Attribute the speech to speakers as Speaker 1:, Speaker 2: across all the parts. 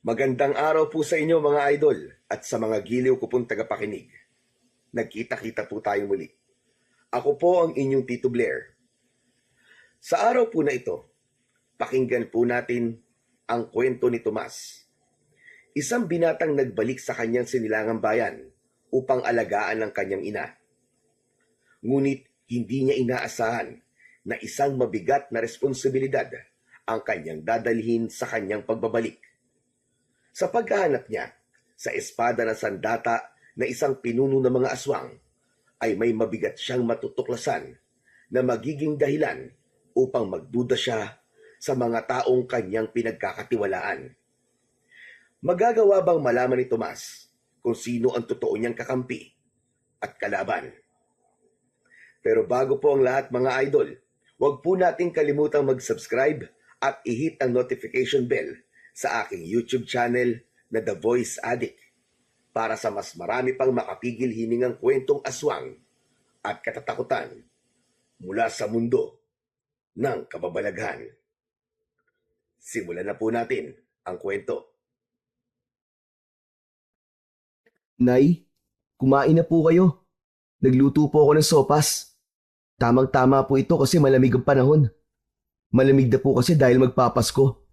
Speaker 1: Magandang araw po sa inyo mga idol at sa mga giliw ko pong tagapakinig. Nagkita-kita po tayo muli. Ako po ang inyong Tito Blair. Sa araw po na ito, pakinggan po natin ang kwento ni Tomas. Isang binatang nagbalik sa kanyang sinilangang bayan upang alagaan ang kanyang ina. Ngunit hindi niya inaasahan na isang mabigat na responsibilidad ang kanyang dadalhin sa kanyang pagbabalik. Sa paghahanap niya sa espada na sandata na isang pinuno ng mga aswang, ay may mabigat siyang matutuklasan na magiging dahilan upang magduda siya sa mga taong kanyang pinagkakatiwalaan. Magagawa bang malaman ni Tomas kung sino ang totoo niyang kakampi at kalaban? Pero bago po ang lahat mga idol, huwag po nating kalimutang mag-subscribe at i-hit ang notification bell sa aking YouTube channel na The Voice Addict para sa mas marami pang makapigil hiningang kwentong aswang at katatakutan mula sa mundo ng kababalaghan. Simulan na po natin ang kwento.
Speaker 2: Nay, kumain na po kayo. Nagluto po ako ng sopas. Tamang-tama po ito kasi malamig ang panahon. Malamig na po kasi dahil magpapasko.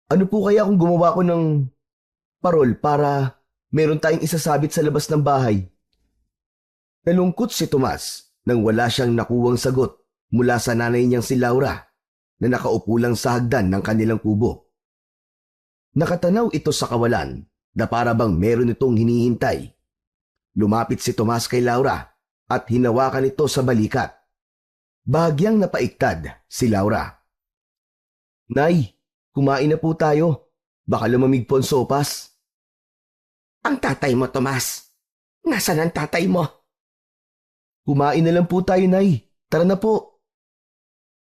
Speaker 2: Ano po kaya kung gumawa ko ng parol para meron tayong isasabit sa labas ng bahay? Nalungkot si Tomas nang wala siyang nakuwang sagot mula sa nanay niyang si Laura na nakaupo lang sa hagdan ng kanilang kubo. Nakatanaw ito sa kawalan na para bang meron itong hinihintay. Lumapit si Tomas kay Laura at hinawakan ito sa balikat. Bahagyang napaiktad si Laura. Nay, kumain na po tayo. Baka lumamig po ang sopas.
Speaker 3: Ang tatay mo, Tomas. Nasaan ang tatay mo?
Speaker 2: Kumain na lang po tayo, Nay. Tara na po.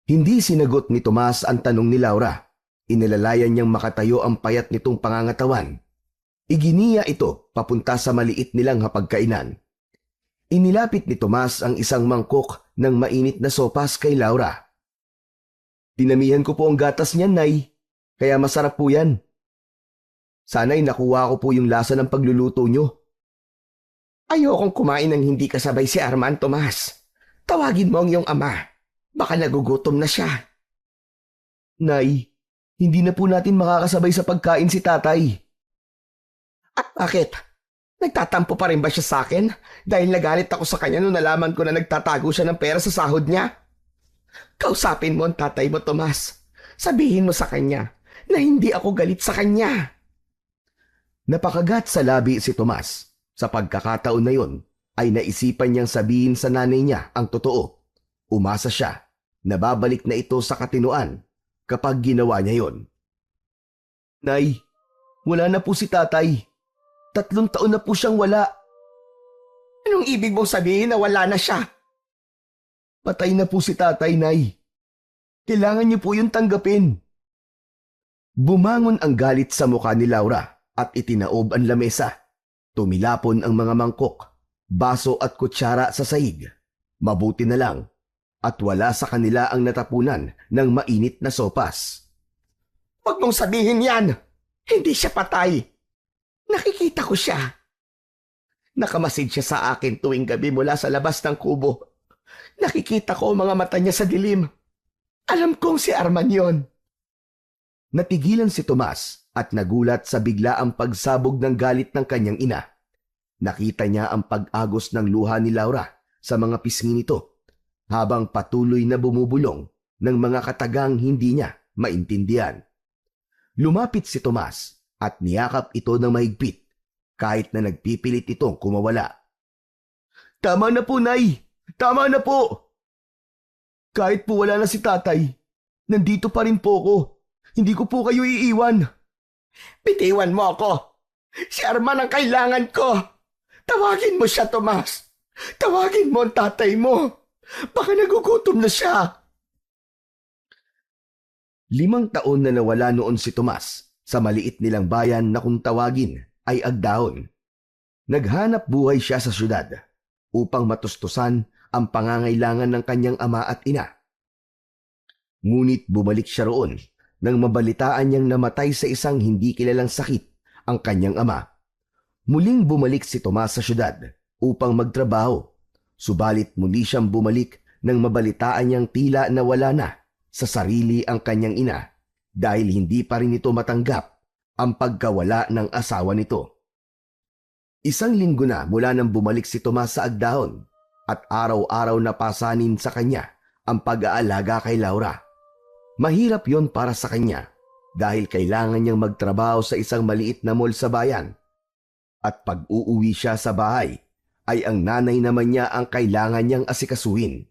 Speaker 2: Hindi sinagot ni Tomas ang tanong ni Laura. Inilalayan niyang makatayo ang payat nitong pangangatawan. Iginiya ito papunta sa maliit nilang hapagkainan. Inilapit ni Tomas ang isang mangkok ng mainit na sopas kay Laura. Dinamihan ko po ang gatas niyan, Nay. Kaya masarap po yan. Sana'y nakuha ko po yung lasa ng pagluluto nyo.
Speaker 3: Ayokong kumain ng hindi kasabay si Arman, Tomas. Tawagin mo ang iyong ama. Baka nagugutom na siya.
Speaker 2: Nay, hindi na po natin makakasabay sa pagkain si tatay.
Speaker 3: At bakit? Nagtatampo pa rin ba siya sa akin? Dahil nagalit ako sa kanya nung nalaman ko na nagtatago siya ng pera sa sahod niya? Kausapin mo ang tatay mo, Tomas. Sabihin mo sa kanya na hindi ako galit sa kanya.
Speaker 2: Napakagat sa labi si Tomas. Sa pagkakataon na yun, ay naisipan niyang sabihin sa nanay niya ang totoo. Umasa siya na babalik na ito sa katinoan kapag ginawa niya yon. Nay, wala na po si tatay. 3 taon na po siyang wala.
Speaker 3: Anong ibig mong sabihin na wala na siya?
Speaker 2: Patay na po si tatay, Nay. Kailangan niyo po yung tanggapin. Bumangon ang galit sa mukha ni Laura at itinaob ang lamesa. Tumilapon ang mga mangkok, baso at kutsara sa sahig. Mabuti na lang at wala sa kanila ang natapunan ng mainit na sopas.
Speaker 3: Huwag mong sabihin yan! Hindi siya patay! Nakikita ko siya. Nakamasid siya sa akin tuwing gabi mula sa labas ng kubo. Nakikita ko ang mga mata niya sa dilim. Alam kong si Arman yon.
Speaker 2: Natigilan si Tomas at nagulat sa biglaang pagsabog ng galit ng kanyang ina. Nakita niya ang pag-agos ng luha ni Laura sa mga pisngi nito habang patuloy na bumubulong ng mga katagang hindi niya maintindihan. Lumapit si Tomas at niyakap ito ng mahigpit kahit na nagpipilit itong kumawala. Tama na po, Nay! Tama na po! Kahit po wala na si tatay, nandito pa rin po ako. Hindi ko po kayo iiwan.
Speaker 3: Bitiwan mo ako. Si Arman ang kailangan ko. Tawagin mo siya, Tomas. Tawagin mo ang tatay mo. Baka nagugutom na siya.
Speaker 2: 5 taon na nawala noon si Tomas sa maliit nilang bayan na kung tawagin ay Agdaon. Naghanap buhay siya sa syudad upang matustusan ang pangangailangan ng kanyang ama at ina. Ngunit bumalik siya roon nang mabalitaan niyang namatay sa isang hindi kilalang sakit ang kanyang ama. Muling bumalik si Tomas sa syudad upang magtrabaho, subalit muli siyang bumalik nang mabalitaan niyang tila nawala na sa sarili ang kanyang ina dahil hindi pa rin ito matanggap ang pagkawala ng asawa nito. Isang linggo na mula nang bumalik si Tomas sa Agdahon at araw-araw na pasanin sa kanya ang pag-aalaga kay Laura. Mahirap yon para sa kanya dahil kailangan niyang magtrabaho sa isang maliit na mall sa bayan. At pag uuwi siya sa bahay, ay ang nanay naman niya ang kailangan niyang asikasuhin.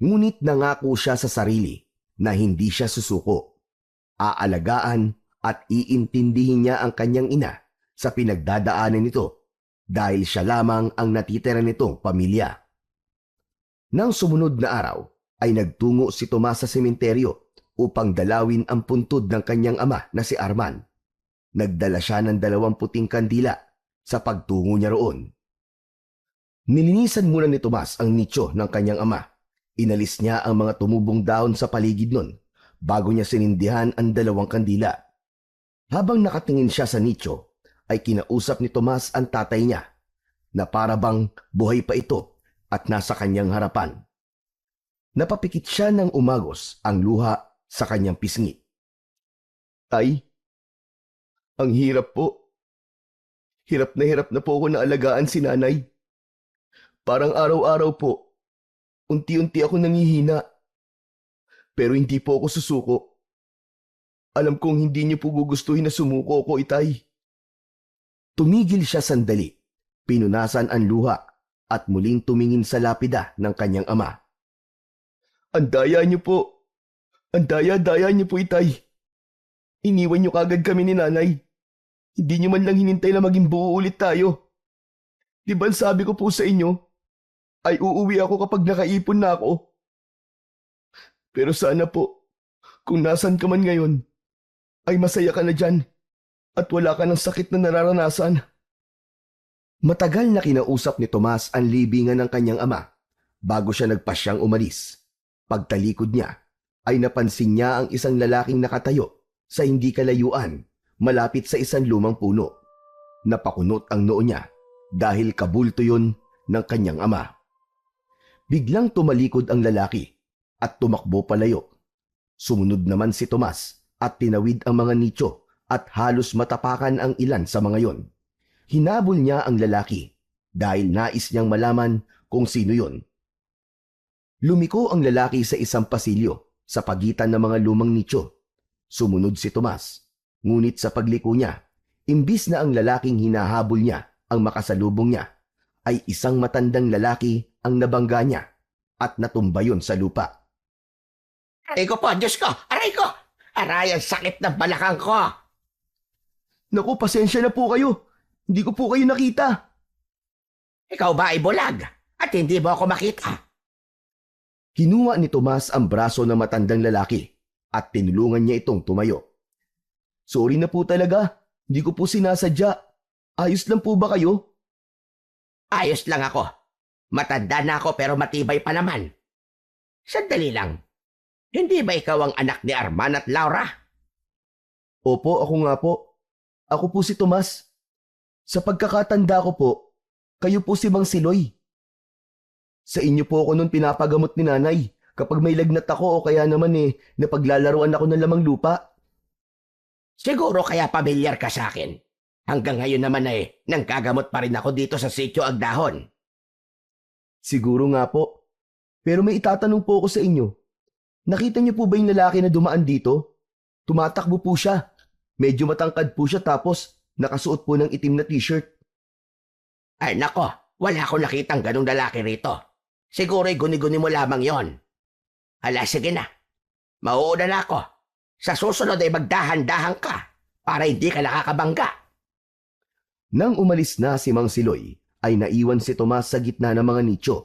Speaker 2: Ngunit nangako siya sa sarili na hindi siya susuko. Aalagaan at iintindihin niya ang kanyang ina sa pinagdadaanan nito dahil siya lamang ang natitira nitong pamilya. Nang sumunod na araw ay nagtungo si Tomas sa sementeryo upang dalawin ang puntod ng kanyang ama na si Arman. Nagdala siya ng 2 puting kandila sa pagtungo niya roon. Nilinisan muna ni Tomas ang nicho ng kanyang ama. Inalis niya ang mga tumubong dahon sa paligid nun bago niya sinindihan ang 2 kandila. Habang nakatingin siya sa nicho, ay kinausap ni Tomas ang tatay niya na para bang buhay pa ito at nasa kanyang harapan. Napapikit siya ng umagos ang luha sa kanyang pisngi. Tay, ang hirap po. Hirap na po ako na alagaan si nanay. Parang araw-araw po, unti-unti ako nangihina. Pero hindi po ako susuko. Alam kong hindi niyo po gugustuhin na sumuko ko, itay. Tumigil siya sandali, pinunasan ang luha at muling tumingin sa lapida ng kanyang ama. Ang daya niyo po. Ang daya-daya niyo po, itay. Iniwan niyo kagad kami ni nanay. Hindi niyo man lang hinintay na maging buo ulit tayo. Di ba sabi ko po sa inyo, ay uuwi ako kapag nakaipon na ako. Pero sana po, kung nasan ka man ngayon, ay masaya ka na dyan at wala ka ng sakit na nararanasan. Matagal na kinausap ni Tomas ang libingan ng kanyang ama bago siya nagpasyang umalis. Pagtalikod niya, ay napansin niya ang isang lalaking nakatayo sa hindi kalayuan malapit sa isang lumang puno. Napakunot ang noo niya dahil kabulto yon ng kanyang ama. Biglang tumalikod ang lalaki at tumakbo palayo. Sumunod naman si Tomas at tinawid ang mga nicho at halos matapakan ang ilan sa mga yon. Hinabol niya ang lalaki dahil nais niyang malaman kung sino yon. Lumiko ang lalaki sa isang pasilyo sa pagitan ng mga lumang nicho. Sumunod si Tomas. Ngunit sa pagliko niya, imbis na ang lalaking hinahabol niya ang makasalubong niya, ay isang matandang lalaki ang nabangga niya at natumba yon sa lupa.
Speaker 3: Aray ko po, Diyos ko! Aray ko! Aray, ang sakit ng balakang ko!
Speaker 2: Naku, pasensya na po kayo. Hindi ko po kayo nakita.
Speaker 3: Ikaw ba ay bulag? At hindi mo ako makita?
Speaker 2: Kinuha ni Tomas ang braso ng matandang lalaki at tinulungan niya itong tumayo. Sorry na po talaga. Hindi ko po sinasadya. Ayos lang po ba kayo?
Speaker 3: Ayos lang ako. Matanda na ako pero matibay pa naman. Sandali lang. Hindi ba ikaw ang anak ni Arman at Laura?
Speaker 2: Opo, ako nga po. Ako po si Tomas. Sa pagkakatanda ko po, kayo po si Mang Siloy. Sa inyo po ako nun pinapagamot ni nanay kapag may lagnat ako o kaya naman napaglalaruan ako ng lamang lupa.
Speaker 3: Siguro kaya pamilyar ka sa akin. Hanggang ngayon naman nanggagamot pa rin ako dito sa Sitio Agdahon.
Speaker 2: Siguro nga po. Pero may itatanong po ako sa inyo. Nakita niyo po ba yung lalaki na dumaan dito? Tumatakbo po siya. Medyo matangkad po siya tapos nakasuot po ng itim na t-shirt.
Speaker 3: Ay nako, wala akong nakitang ganong lalaki rito. Siguro'y guni-guni mo lamang yon. Hala, sige na. Mauuna na ako. Sa susunod ay magdahan-dahan ka para hindi ka nakakabangga.
Speaker 2: Nang umalis na si Mang Siloy, ay naiwan si Tomas sa gitna ng mga nicho.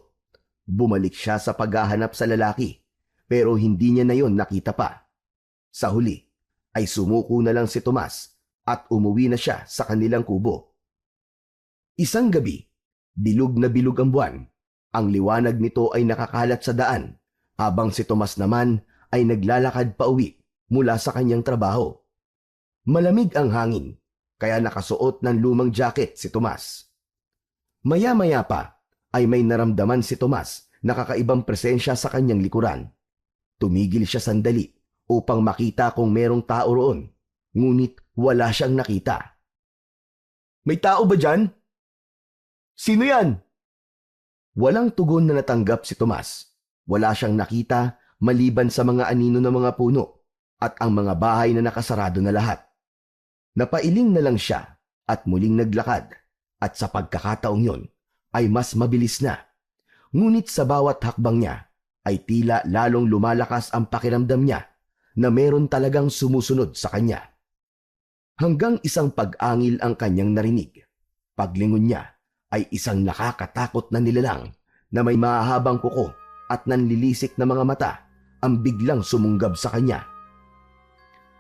Speaker 2: Bumalik siya sa paghahanap sa lalaki, pero hindi niya na yon nakita pa. Sa huli, ay sumuko na lang si Tomas at umuwi na siya sa kanilang kubo. Isang gabi, bilog na bilog ang buwan. Ang liwanag nito ay nakakalat sa daan, habang si Tomas naman ay naglalakad pa uwi mula sa kanyang trabaho. Malamig ang hangin, kaya nakasuot ng lumang jacket si Tomas. Maya-maya pa ay may naramdaman si Tomas na kakaibang presensya sa kanyang likuran. Tumigil siya sandali upang makita kung merong tao roon, ngunit wala siyang nakita. May tao ba dyan? Sino yan? Walang tugon na natanggap si Tomas. Wala siyang nakita maliban sa mga anino ng mga puno at ang mga bahay na nakasarado na lahat. Napailing na lang siya at muling naglakad at sa pagkakataong yon ay mas mabilis na. Ngunit sa bawat hakbang niya ay tila lalong lumalakas ang pakiramdam niya na meron talagang sumusunod sa kanya. Hanggang isang pag-angil ang kanyang narinig. Paglingon niya ay isang nakakatakot na nilalang na may mahahabang kuko at nanlilisik na mga mata ang biglang sumunggab sa kanya.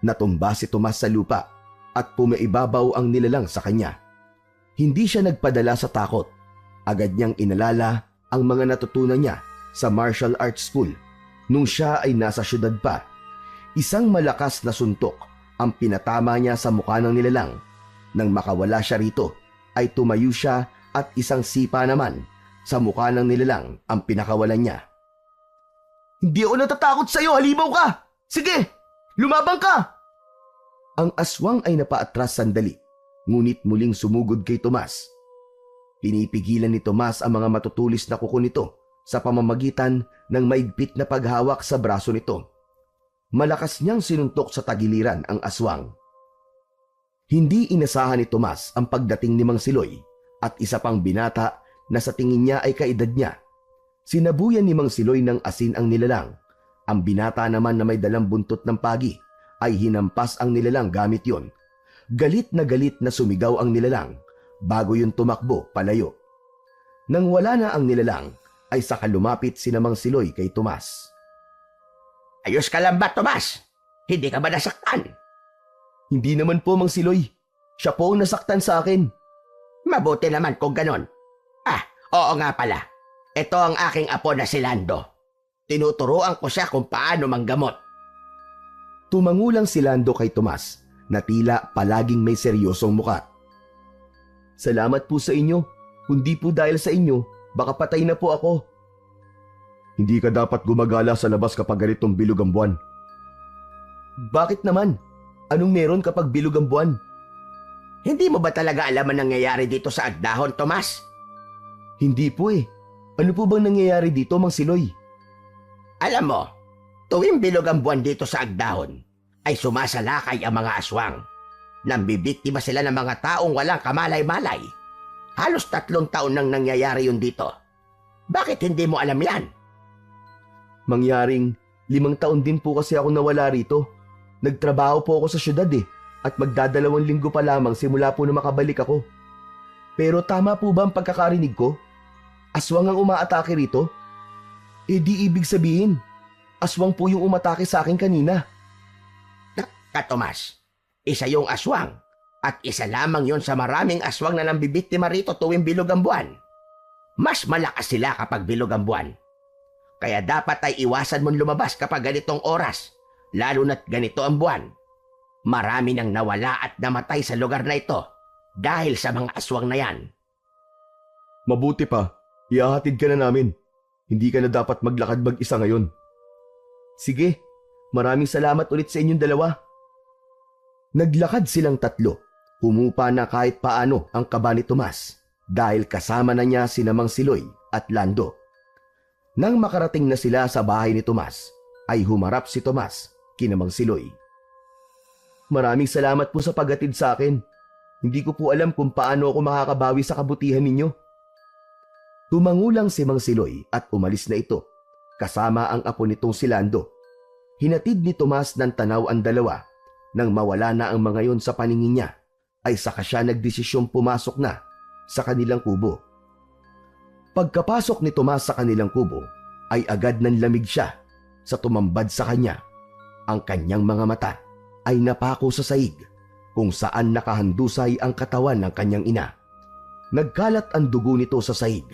Speaker 2: Natumba si Tomas sa lupa at pumaibabaw ang nilalang sa kanya. Hindi siya nagpadala sa takot. Agad niyang inalala ang mga natutunan niya sa martial arts school nung siya ay nasa syudad pa. Isang malakas na suntok ang pinatama niya sa mukha ng nilalang. Nang makawala siya rito, ay tumayo siya at isang sipa naman sa mukha ng nilalang ang pinakawalan niya. Hindi ako natatakot sa iyo, halimaw ka! Sige, lumabang ka! Ang aswang ay napaatras sandali, ngunit muling sumugod kay Tomas. Pinipigilan ni Tomas ang mga matutulis na kuko nito sa pamamagitan ng maigpit na paghawak sa braso nito. Malakas niyang sinuntok sa tagiliran ang aswang. Hindi inasahan ni Tomas ang pagdating ni Mang Siloy at isa pang binata na sa tingin niya ay kaedad niya. Sinabuyan ni Mang Siloy ng asin ang nilalang. Ang binata naman na may dalang buntot ng pagi ay hinampas ang nilalang gamit yon. Galit na sumigaw ang nilalang bago yun tumakbo palayo. Nang wala na ang nilalang ay saka lumapit si Mang Siloy kay Tomas.
Speaker 3: Ayos ka lang ba, Tomas? Hindi ka ba nasaktan?
Speaker 2: Hindi naman po, Mang Siloy. Siya po ang nasaktan sa akin.
Speaker 3: Mabuti naman kung ganon. Oo nga pala. Ito ang aking apo na si Lando. Tinuturoan ko siya kung paano manggamot.
Speaker 2: Tumangulang si Lando kay Tomas na tila palaging may seryosong muka. Salamat po sa inyo. Kundi po dahil sa inyo, baka patay na po ako. Hindi ka dapat gumagala sa labas kapag ganitong bilog ang buwan. Bakit naman? Anong meron kapag bilog ang buwan?
Speaker 3: Hindi mo ba talaga alam ang nangyayari dito sa Agdahon, Tomas?
Speaker 2: Hindi po eh. Ano po bang nangyayari dito, Mang Siloy?
Speaker 3: Alam mo, tuwing bilog ang buwan dito sa Agdahon, ay sumasalakay ang mga aswang. Nambibiktima sila ng mga taong walang kamalay-malay. Halos 3 taon nang nangyayari yun dito. Bakit hindi mo alam yan?
Speaker 2: Mangyaring 5 taon din po kasi ako nawala rito. Nagtrabaho po ako sa syudad at magdadalawang linggo pa lamang simula po na makabalik ako. Pero tama po ba ang pagkakarinig ko? Aswang ang umaatake rito? Di ibig sabihin, aswang po yung umatake sa akin kanina.
Speaker 3: Tomas, isa yung aswang at isa lamang yon sa maraming aswang na nambibiktima rito tuwing bilog ang buwan. Mas malakas sila kapag bilog ang buwan. Kaya dapat ay iwasan mong lumabas kapag ganitong oras, lalo na't ganito ang buwan. Marami nang nawala at namatay sa lugar na ito dahil sa mga aswang na yan.
Speaker 2: Mabuti pa, ihahatid ka na namin. Hindi ka na dapat maglakad mag-isa ngayon. Sige, maraming salamat ulit sa inyong dalawa. Naglakad silang 3. Humupa na kahit paano ang kaba ni Tomas dahil kasama na niya si Mang Siloy at Lando. Nang makarating na sila sa bahay ni Tomas, ay humarap si Tomas kina Mang Siloy. Maraming salamat po sa paghatid sa akin. Hindi ko po alam kung paano ako makakabawi sa kabutihan ninyo. Tumangulang si Mang Siloy at umalis na ito, kasama ang apo nitong si Lando. Hinatid ni Tomas ng tanaw ang dalawa. Nang mawala na ang mga yon sa paningin niya, ay saka siya nagdesisyong pumasok na sa kanilang kubo. Pagkapasok ni Tomas sa kanilang kubo, ay agad nanlamig siya sa tumambad sa kanya. Ang kanyang mga mata ay napako sa sahig kung saan nakahandusay ang katawan ng kanyang ina. Nagkalat ang dugo nito sa sahig.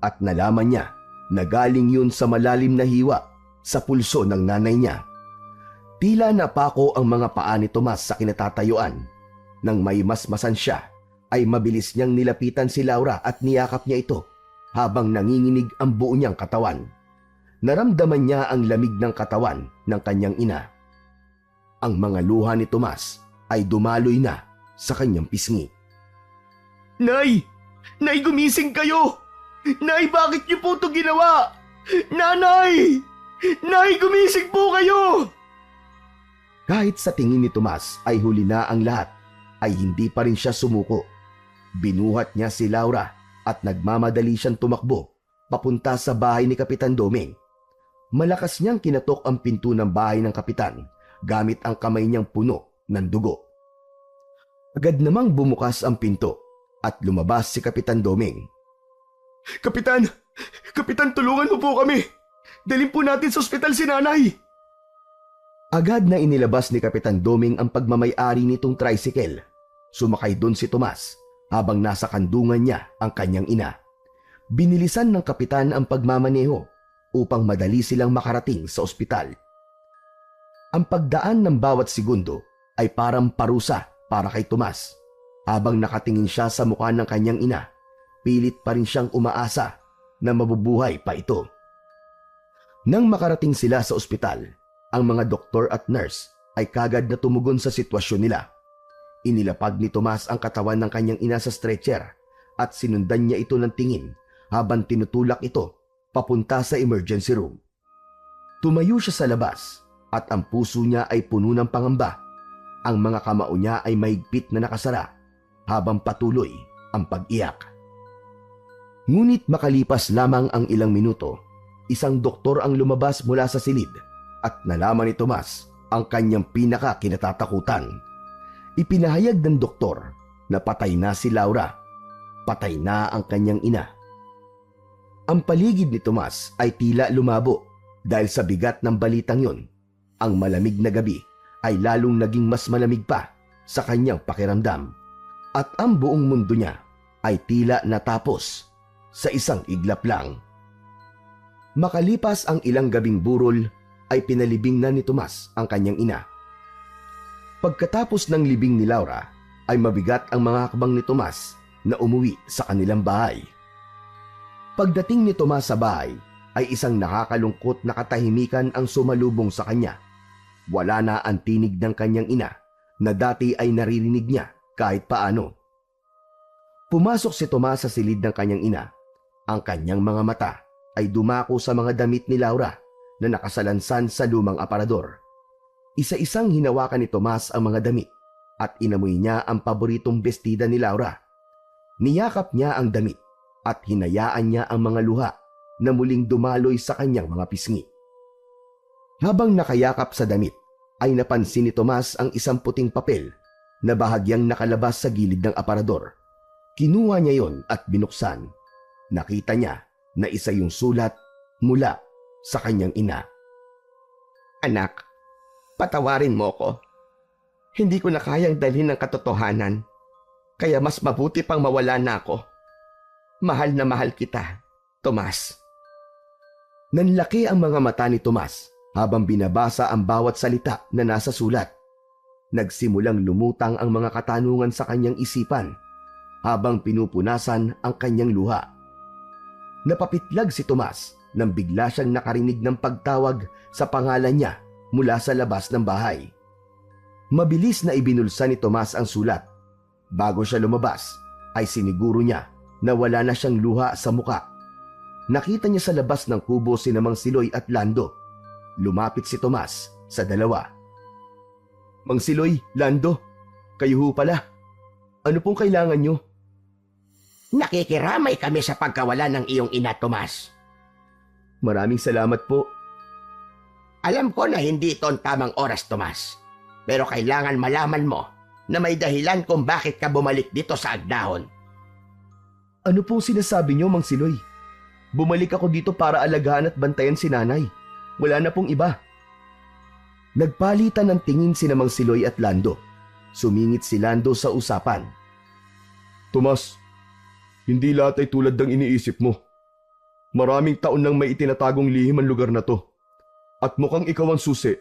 Speaker 2: At nalaman niya na galing yun sa malalim na hiwa sa pulso ng nanay niya. Tila napako ang mga paa ni Tomas sa kinatatayuan. Nang may masmasan siya, ay mabilis niyang nilapitan si Laura at niyakap niya ito habang nanginginig ang buo niyang katawan. Naramdaman niya ang lamig ng katawan ng kanyang ina. Ang mga luha ni Tomas ay dumaloy na sa kanyang pisngi.
Speaker 3: Nay! Nay, gumising kayo! Nay, bakit niyo po ito ginawa? Nanay! Nay, gumising po kayo!
Speaker 2: Kahit sa tingin ni Tomas ay huli na ang lahat, ay hindi pa rin siya sumuko. Binuhat niya si Laura at nagmamadali siyang tumakbo papunta sa bahay ni Kapitan Doming. Malakas niyang kinatok ang pinto ng bahay ng kapitan gamit ang kamay niyang puno ng dugo. Agad namang bumukas ang pinto at lumabas si Kapitan Doming.
Speaker 3: Kapitan! Kapitan, tulungan mo po kami! Dalhin po natin sa ospital si nanay!
Speaker 2: Agad na inilabas ni Kapitan Doming ang pagmamay-ari nitong tricycle. Sumakay doon si Tomas habang nasa kandungan niya ang kanyang ina. Binilisan ng kapitan ang pagmamaneho upang madali silang makarating sa ospital. Ang pagdaan ng bawat segundo ay parang parusa para kay Tomas. Habang nakatingin siya sa mukha ng kanyang ina, pilit pa rin siyang umaasa na mabubuhay pa ito. Nang makarating sila sa ospital, ang mga doktor at nurse ay kagad na tumugon sa sitwasyon nila. Inilapag ni Tomas ang katawan ng kanyang ina sa stretcher at sinundan niya ito ng tingin habang tinutulak ito papunta sa emergency room. Tumayo siya sa labas at ang puso niya ay puno ng pangamba. Ang mga kamao niya ay mahigpit na nakasara habang patuloy ang pag-iyak. Ngunit makalipas lamang ang ilang minuto, isang doktor ang lumabas mula sa silid at nalaman ni Tomas ang kanyang pinaka-kinatatakutan. Ipinahayag ng doktor na patay na si Laura. Patay na ang kanyang ina. Ang paligid ni Tomas ay tila lumabo dahil sa bigat ng balitang yon. Ang malamig na gabi ay lalong naging mas malamig pa sa kanyang pakiramdam. At ang buong mundo niya ay tila natapos sa isang iglap lang. Makalipas ang ilang gabing burol, ay pinalibing na ni Tomas ang kanyang ina. Pagkatapos ng libing ni Laura, ay mabigat ang mga hakbang ni Tomas na umuwi sa kanilang bahay. Pagdating ni Tomas sa bahay, ay isang nakakalungkot na katahimikan ang sumalubong sa kanya. Wala na ang tinig ng kanyang ina na dati ay naririnig niya kahit paano. Pumasok si Tomas sa silid ng kanyang ina. Ang kanyang mga mata ay dumako sa mga damit ni Laura na nakasalansan sa lumang aparador. Isa-isang hinawakan ni Tomas ang mga damit at inamoy niya ang paboritong bestida ni Laura. Niyakap niya ang damit at hinayaan niya ang mga luha na muling dumaloy sa kanyang mga pisngi. Habang nakayakap sa damit, ay napansin ni Tomas ang isang puting papel na bahagyang nakalabas sa gilid ng aparador. Kinuha niya yon at binuksan. Nakita niya na isa yung sulat mula sa kanyang ina.
Speaker 3: Anak, patawarin mo ko. Hindi ko na kayang dalhin ang katotohanan. Kaya mas mabuti pang mawala na ako. Mahal na mahal kita, Tomas.
Speaker 2: Nanlaki ang mga mata ni Tomas habang binabasa ang bawat salita na nasa sulat. Nagsimulang lumutang ang mga katanungan sa kanyang isipan habang pinupunasan ang kanyang luha. Napapitlag si Tomas nang bigla siyang nakarinig ng pagtawag sa pangalan niya mula sa labas ng bahay. Mabilis na ibinulsa ni Tomas ang sulat. Bago siya lumabas, ay siniguro niya na wala na siyang luha sa muka. Nakita niya sa labas ng kubo si Mang Siloy at Lando. Lumapit si Tomas sa dalawa. Mang Siloy, Lando, kayo ho pala. Ano pong kailangan niyo?
Speaker 3: Nakikiramay kami sa pagkawala ng iyong ina, Tomas.
Speaker 2: Maraming salamat po.
Speaker 3: Alam ko na hindi ito ang tamang oras, Tomas. Pero kailangan malaman mo na may dahilan kung bakit ka bumalik dito sa Agdahon.
Speaker 2: Ano pong sinasabi niyo, Mang Siloy? Bumalik ako dito para alagaan at bantayan si nanay. Wala na pong iba. Nagpalitan ng tingin si Mang Siloy at Lando. Sumingit si Lando sa usapan. Tomas, hindi lahat ay tulad ng iniisip mo. Maraming taon nang may itinatagong lihim ang lugar na to. At mukhang ikaw ang susi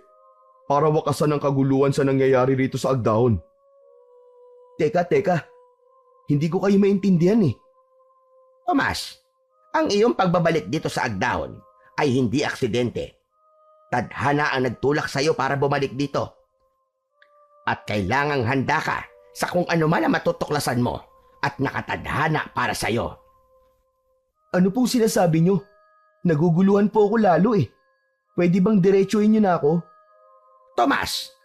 Speaker 2: para wakasan ang kaguluhan sa nangyayari rito sa Agdahon. Teka. Hindi ko kayo maintindihan eh.
Speaker 3: Tomas, ang iyong pagbabalik dito sa Agdahon ay hindi aksidente. Tadhana ang nagtulak sa iyo para bumalik dito. At kailangang handa ka sa kung ano man ang matutuklasan mo at nakatadhana para sa iyo.
Speaker 2: Ano pong sinasabi nyo? Naguguluhan po ako lalo eh. Pwede bang diretsuhin nyo na ako?
Speaker 3: Tomas,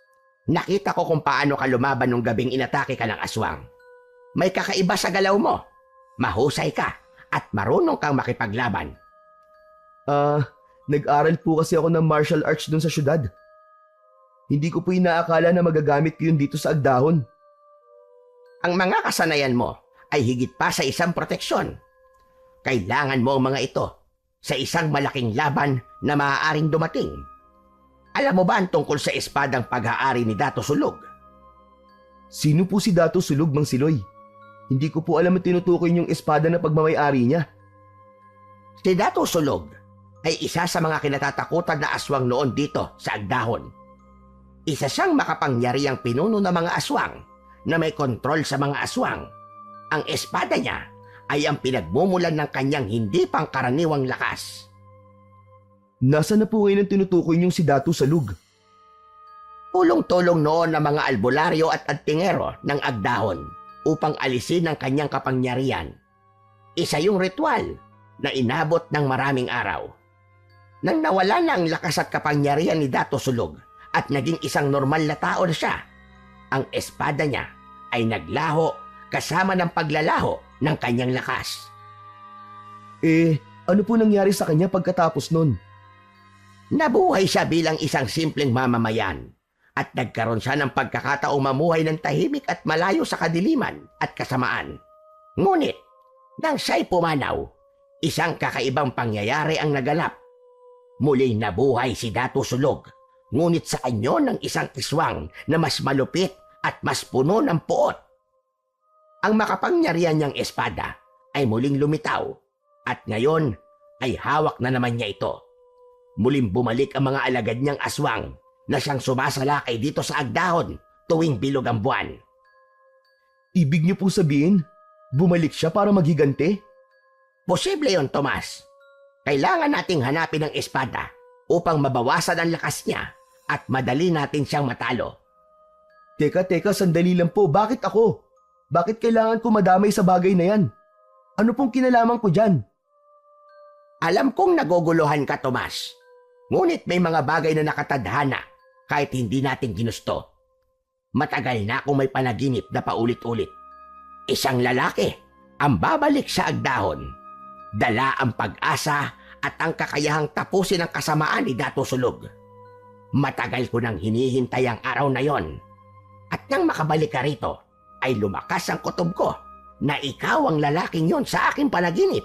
Speaker 3: nakita ko kung paano ka lumaban nung gabing inatake ka ng aswang. May kakaiba sa galaw mo. Mahusay ka at marunong kang makipaglaban.
Speaker 2: Nag-aral po kasi ako ng martial arts dun sa syudad. Hindi ko po inaakala na magagamit ko yun dito sa Agdahon.
Speaker 3: Ang mga kasanayan mo ay higit pa sa isang proteksyon. Kailangan mo ang mga ito sa isang malaking laban na maaaring dumating. Alam mo ba ang tungkol sa espadang pag-aari ni Dato Sulog?
Speaker 2: Sino po si Dato Sulog, Mang Siloy? Hindi ko po alam ang tinutukoy niyong espada na pagmamay-ari niya.
Speaker 3: Si Dato Sulog ay isa sa mga kinatatakutan na aswang noon dito sa Agdahon. Isa siyang makapangyarihang pinuno ng mga aswang na may kontrol sa mga aswang. Ang espada niya ay ang pinagmumulan ng kanyang hindi pangkaraniwang lakas.
Speaker 2: Nasaan na po ngayon ang tinutukoy niyong si Dato Sulog?
Speaker 3: Tulong-tulong noon ng mga albularyo at antingero ng Agdahon upang alisin ang kanyang kapangyarihan. Isa yung ritual na inabot ng maraming araw. Nang nawala na ang lakas at kapangyarihan ni Dato Sulog at naging isang normal na tao na siya, ang espada niya ay naglaho kasama ng paglalaho ng kanyang lakas.
Speaker 2: Ano po nangyari sa kanya pagkatapos nun?
Speaker 3: Nabuhay siya bilang isang simpleng mamamayan at nagkaroon siya ng pagkakataong mamuhay ng tahimik at malayo sa kadiliman at kasamaan. Ngunit, nang siya'y pumanaw, isang kakaibang pangyayari ang naganap. Muling nabuhay si Dato Sulog, ngunit sa anyo ng isang iswang na mas malupit at mas puno ng puot. Ang makapangyarihan niyang espada ay muling lumitaw at ngayon ay hawak na naman niya ito. Muling bumalik ang mga alagad niyang aswang na siyang sumasalakay dito sa Agdahon tuwing bilog ang buwan.
Speaker 2: Ibig niyo po sabihin, bumalik siya para maghigante?
Speaker 3: Posible yon, Tomas. Kailangan nating hanapin ang espada upang mabawasan ang lakas niya at madali natin siyang matalo.
Speaker 2: Teka, sandali lang po. Bakit ako? Bakit kailangan ko madamay sa bagay na yan? Ano pong kinalaman ko dyan?
Speaker 3: Alam kong naguguluhan ka, Tomas. Ngunit may mga bagay na nakatadhana kahit hindi natin ginusto. Matagal na akong may panaginip na paulit-ulit. Isang lalaki ang babalik sa Agdahon. Dala ang pag-asa at ang kakayahang tapusin ang kasamaan ni Dato Sulog. Matagal ko nang hinihintay ang araw na yon. At nang makabalik ka rito, ay lumakas ang kutob ko na ikaw ang lalaking yon sa aking panaginip.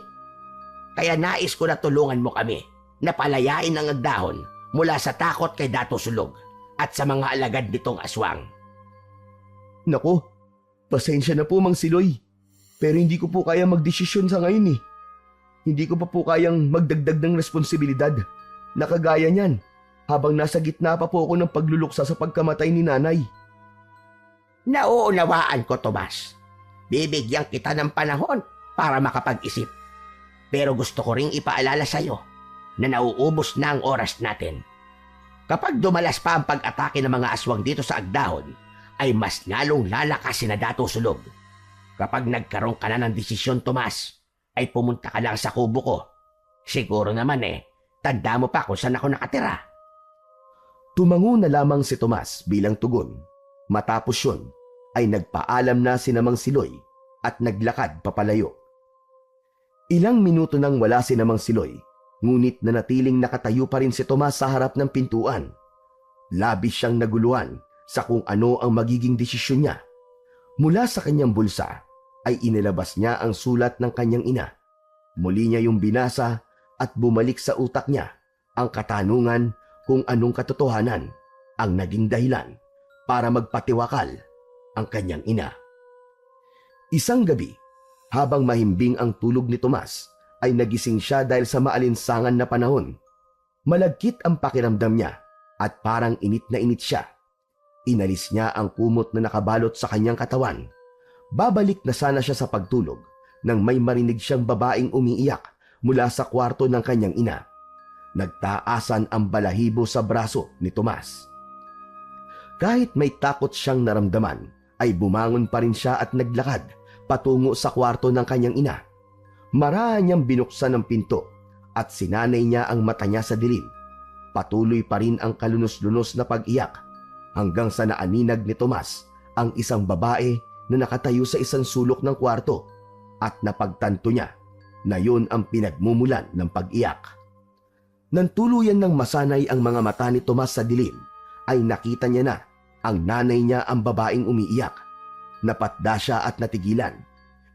Speaker 3: Kaya nais ko na tulungan mo kami na palayain ang Agdahon mula sa takot kay Dato Sulog at sa mga alagad nitong aswang.
Speaker 2: Nako, pasensya na po, Mang Siloy. Pero hindi ko po kaya magdesisyon sa ngayon eh. Hindi ko pa po kayang magdagdag ng responsibilidad. Nakagaya niyan, habang nasa gitna pa po ako ng pagluluksa sa pagkamatay ni nanay.
Speaker 3: Nauunawaan ko, Tomas. Bibigyan kita ng panahon para makapag-isip. Pero gusto ko ring ipaalala sa'yo na nauubos na ang oras natin. Kapag dumalas pa ang pag-atake ng mga aswang dito sa Agdahon, ay mas lalong lalakas si Dato Sulog. Kapag nagkaroon ka na ng desisyon, Tomas, ay pumunta ka lang sa kubo ko. Siguro naman tanda mo pa kung saan ako nakatira.
Speaker 2: Tumango na lamang si Tomas bilang tugon. Matapos yun, ay nagpaalam na si Mang Siloy at naglakad papalayo. Ilang minuto nang wala si Mang Siloy, ngunit nanatiling nakatayo pa rin si Tomas sa harap ng pintuan. Labis siyang naguluhan sa kung ano ang magiging desisyon niya. Mula sa kanyang bulsa ay inilabas niya ang sulat ng kanyang ina. Muli niya yung binasa at bumalik sa utak niya ang katanungan kung anong katotohanan ang naging dahilan para magpatiwakal ang kanyang ina. Isang gabi, habang mahimbing ang tulog ni Tomas, ay nagising siya dahil sa maalinsangan na panahon. Malagkit ang pakiramdam niya at parang init na init siya. Inalis niya ang kumot na nakabalot sa kanyang katawan. Babalik na sana siya sa pagtulog nang may marinig siyang babaeng umiiyak mula sa kwarto ng kanyang ina. Nagtaasan ang balahibo sa braso ni Tomas. Kahit may takot siyang naramdaman, ay bumangon pa rin siya at naglakad patungo sa kwarto ng kanyang ina. Marahan niyang binuksan ang pinto at sinanay niya ang mata niya sa dilim. Patuloy pa rin ang kalunos-lunos na pag-iyak hanggang sa naaninag ni Tomas ang isang babae na nakatayo sa isang sulok ng kwarto at napagtanto niya na yun ang pinagmumulan ng pag-iyak. Nang tuluyan ng masanay ang mga mata ni Tomas sa dilim, ay nakita niya na ang nanay niya ang babaeng umiiyak. Napatda siya at natigilan.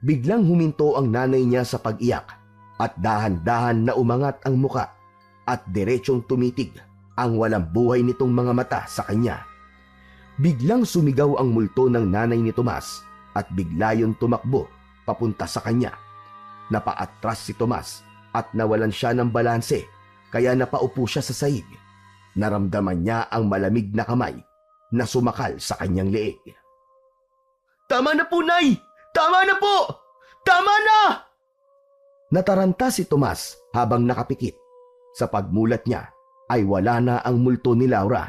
Speaker 2: Biglang huminto ang nanay niya sa pag-iyak at dahan-dahan na umangat ang muka at diretsong tumitig ang walang buhay nitong mga mata sa kanya. Biglang sumigaw ang multo ng nanay ni Tomas at bigla yun tumakbo papunta sa kanya. Napaatras si Tomas at nawalan siya ng balanse kaya napaupo siya sa sahig. Naramdaman niya ang malamig na kamay na sumakal sa kanyang leeg. "Tama na po, Nay! Tama na po! Tama na!" Nataranta si Tomas habang nakapikit. Sa pagmulat niya ay wala na ang multo ni Laura.